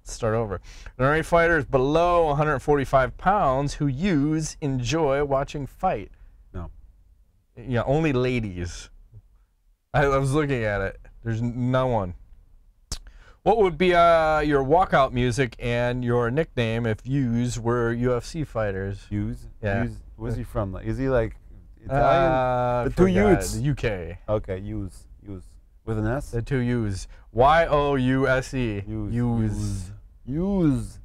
Start over. Are there any fighters below 145 pounds who enjoy watching fight?
No.
Yeah, only ladies. I was looking at it. There's no one. What would be your walkout music and your nickname if yous were UFC fighters?
Hughes?
Yeah.
Hughes, where's he from? Is he like Italian? The two U's.
The UK.
Okay, Hughes. With an S?
The two U's. Y-O-U-S-E.
Hughes.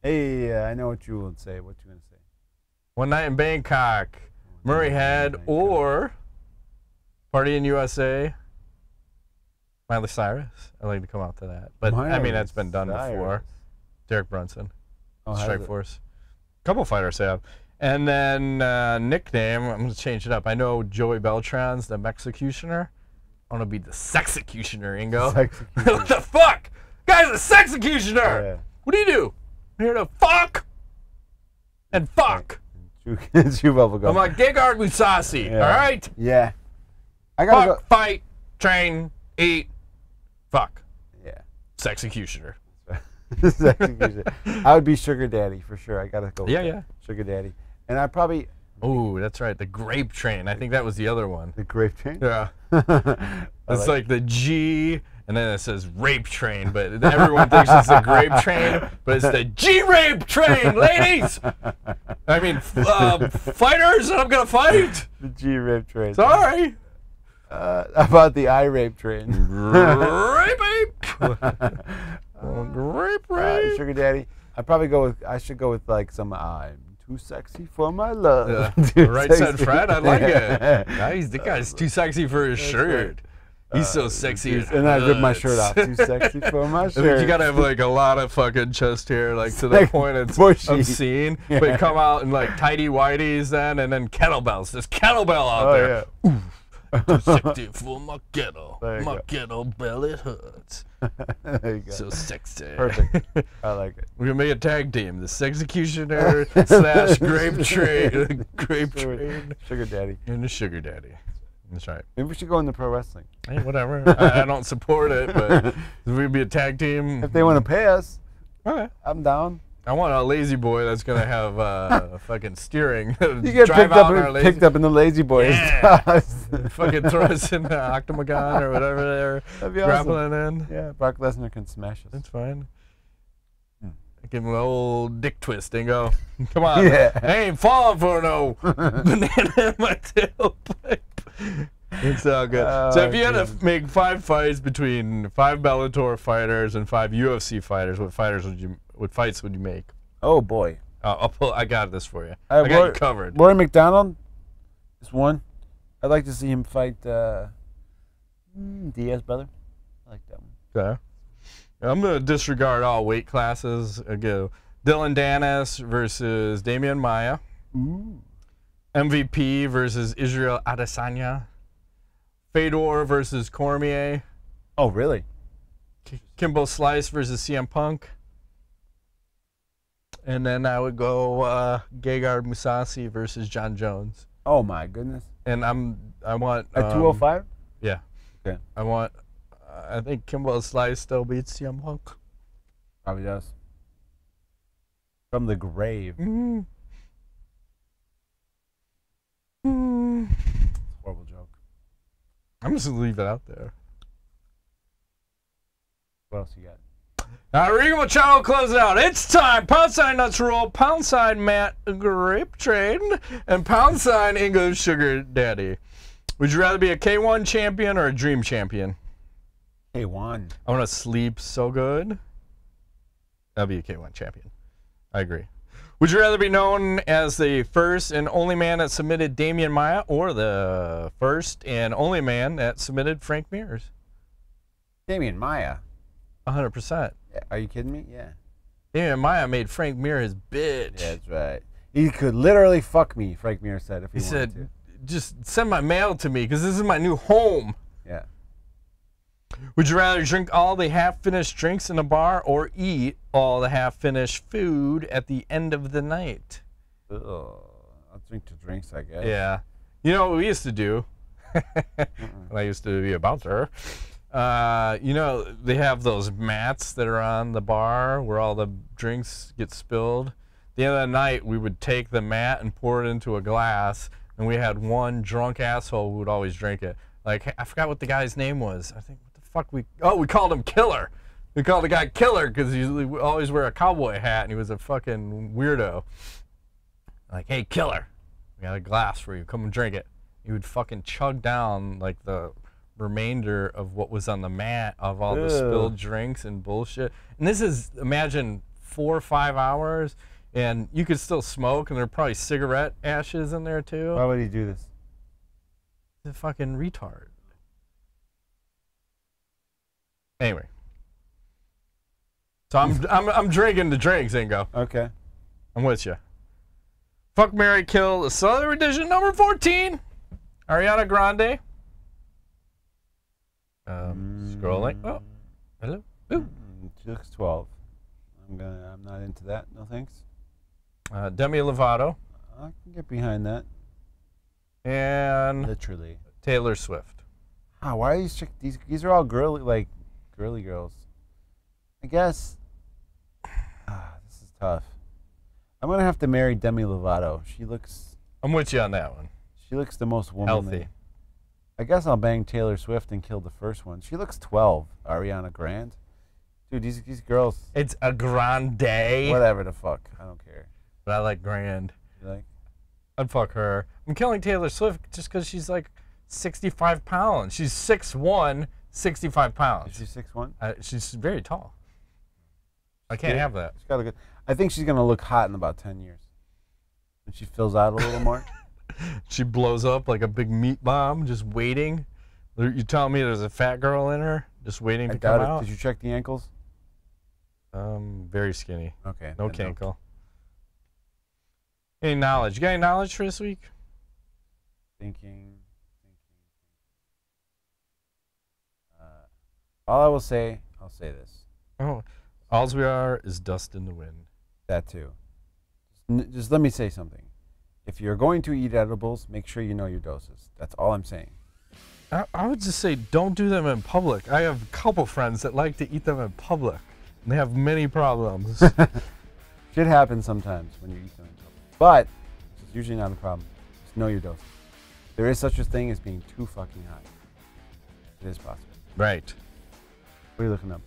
Hey, I know what you would say. What you going to say?
One Night in Bangkok. Murray Head or Party in USA. Miley Cyrus. I'd like to come out to that. But, I mean, that's been done before. Derek Brunson. Strike Force. A couple fighters have. And then nickname, I'm going to change it up. I know Joey Beltran's the Mexicutioner. I want to be the Sexecutioner, Ingo. What the fuck? Guy's a Sexecutioner! Yeah. What do? I'm here to fuck and fuck.
Chew bubblegum.
I'm like Gegard Mousasi, all right?
Yeah. I gotta
fuck, fight, train, eat, fuck.
Yeah.
Sexecutioner.
I would be Sugar Daddy for sure. I gotta go.
Yeah.
Sugar Daddy, and I probably.
Oh, that's right. The Grape Train. I think that was the other one.
The Grape Train.
Yeah. It's like the G, and then it says Rape Train, but everyone thinks it's the Grape Train, but it's the G-Rape Train, ladies. I mean, fighters that I'm gonna fight.
The G-Rape Train.
Sorry.
About the I-Rape Train.
Rape. Rape.
Sugar Daddy. I should go with like some I'm too sexy for my love.
Right said Fred, I like it. Nice. The guy's too sexy for his shirt. He's so sexy.
And I rip my shirt off. Too sexy for my shirt.
You gotta have like a lot of fucking chest hair, like to the point it's obscene. Yeah. But you come out in like tighty whities then, and then kettlebells. There's kettlebell out there.
Yeah.
Ooh. Too sexy for my ghetto. My ghetto belly hurts.
There you go.
So sexy.
Perfect. I like it.
We're gonna make a tag team: the Sexecutioner / Grape Train, Grape Train,
Sugar Daddy,
and the Sugar Daddy. That's right.
Maybe we should go into pro wrestling.
Hey, whatever. I don't support it, but we'd be a tag team.
If they want to pay us,
okay,
I'm down.
I want a lazy boy that's gonna have fucking steering.
You get picked up in the lazy boys.
Yeah. Fucking throw us in the octagon or whatever they're grappling in.
Yeah, Brock Lesnar can smash us.
That's fine. Give him an old dick twist and go, come on, I ain't falling for no banana in my tailpipe. It's all good. So if you had to make 5 fights between 5 Bellator fighters and 5 UFC fighters, what fighters What fights would you make?
Oh boy.
I got this for you. I got you covered.
Rory McDonald is one. I'd like to see him fight Diaz, brother. I like that one.
Okay. I'm going to disregard all weight classes. I go Dylan Danis versus Demian Maia.
Ooh.
MVP versus Israel Adesanya. Fedor versus Cormier.
Oh, really?
Kimbo Slice versus CM Punk. And then I would go Gegard Mousasi versus Jon Jones.
Oh my goodness.
And I want
at 205?
Yeah.
Okay.
I think Kimbo Slice still beats CM Punk.
Probably does. From the grave.
Mm.
Horrible joke.
I'm just gonna leave it out there.
What else you got?
Rico Montano closing out. It's time. Pound sign nuts roll. Pound sign Matt Grape Train. And pound sign English Sugar Daddy. Would you rather be a K1 champion or a Dream champion?
K1.
I want to sleep so good. I'll be a K1 champion. I agree. Would you rather be known as the first and only man that submitted Demian Maia or the first and only man that submitted Frank Mir?
Demian Maia.
100%.
Are you kidding me? Yeah.
Demian Maia made Frank Mir his bitch.
Yeah, that's right. He could literally fuck me, Frank Mir said, if he wanted
said,
to.
just send my mail to me because this is my new home.
Yeah.
Would you rather drink all the half-finished drinks in a bar or eat all the half-finished food at the end of the night?
Ugh. I'll drink the drinks, I guess.
Yeah. You know what we used to do? When I used to be a bouncer. You know, they have those mats that are on the bar where all the drinks get spilled. At the end of the night, we would take the mat and pour it into a glass, and we had one drunk asshole who would always drink it. Like, I forgot what the guy's name was. I think, what the fuck we called him Killer. We called the guy Killer because he would always wear a cowboy hat, and he was a fucking weirdo. Like, hey, Killer, we got a glass for you. Come and drink it. He would fucking chug down, like, the remainder of what was on the mat of all the spilled drinks and bullshit. And this is, imagine, 4 or 5 hours, and you could still smoke, and there are probably cigarette ashes in there, too.
Why would he do this?
He's a fucking retard. Anyway. So I'm drinking the drinks, Ingo.
Okay.
I'm with you. Fuck, marry, kill, the Southern edition number 14. Ariana Grande. Scrolling. Oh, hello. Ooh.
She looks 12. I'm not into that. No thanks.
Demi Lovato.
I can get behind that.
And
Literally.
Taylor Swift.
Ah, why are these chicks? These are all girly girls. I guess. This is tough. I'm gonna have to marry Demi Lovato. She looks.
I'm with you on that one.
She looks the most womanly.
Healthy.
I guess I'll bang Taylor Swift and kill the first one. She looks 12. Ariana Grande. Dude, these girls.
It's a grande.
Whatever the fuck. I don't care.
But I like grand.
You like?
I'd fuck her. I'm killing Taylor Swift just because she's like 65 pounds. She's 6'1", 65 pounds.
Is she 6'1"?
She's very tall. I can't have that.
She's got a good. I think she's gonna look hot in about 10 years. When she fills out a little more.
She blows up like a big meat bomb, just waiting. You telling me there's a fat girl in her, just waiting to come out?
Did you check the ankles?
Very skinny.
Okay.
No cankle. Any knowledge? You got any knowledge for this week?
Thinking. All I will say, I'll say this.
Oh, all we are is dust in the wind.
That too. Just let me say something. If you're going to eat edibles, make sure you know your doses. That's all I'm saying.
I would just say don't do them in public. I have a couple friends that like to eat them in public, and they have many problems.
Shit happens sometimes when you eat them in public. But it's usually not a problem. Just know your doses. There is such a thing as being too fucking high. It is possible.
Right.
What are you looking up?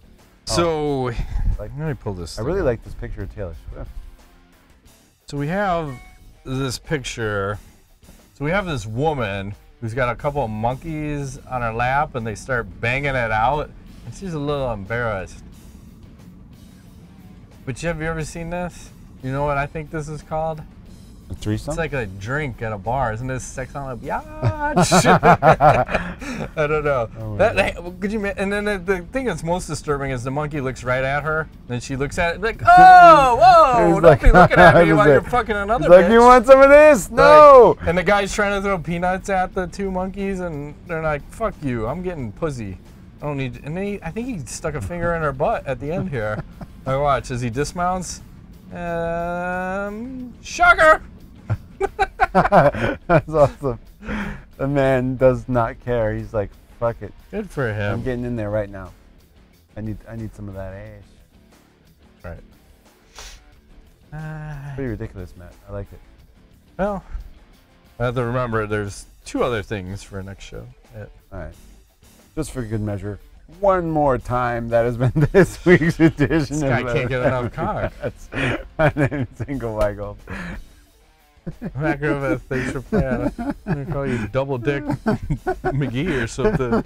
So, let me pull this.
I really like this picture of Taylor Swift.
So we have this picture. So we have this woman who's got a couple of monkeys on her lap, and they start banging it out, and she's a little embarrassed. But have you ever seen this? You know what I think this is called?
A threesome?
It's like a drink at a bar. Isn't this sex on a yacht? I don't know.
Oh
Could you? And then the thing that's most disturbing is the monkey looks right at her, then she looks at it like, oh, whoa, don't
like,
be looking at me while you're fucking another
like,
bitch.
you want some of this? No!
Like, and the guy's trying to throw peanuts at the two monkeys, and they're like, fuck you, I'm getting pussy. I don't need. And then I think he stuck a finger in her butt at the end here. Like, watch, as he dismounts. Shocker!
That's awesome. The man does not care. He's like, fuck it.
Good for him.
I'm getting in there right now. I need some of that ass.
Right.
Pretty ridiculous, Matt. I like it.
Well, I have to remember there's 2 other things for next show. Yeah.
All right. Just for good measure, one more time, that has been this week's edition
This guy can't get enough cock.
My name is Single Weigel.
Macro, thanks for playing. I'm going to call you Double Dick McGee or something.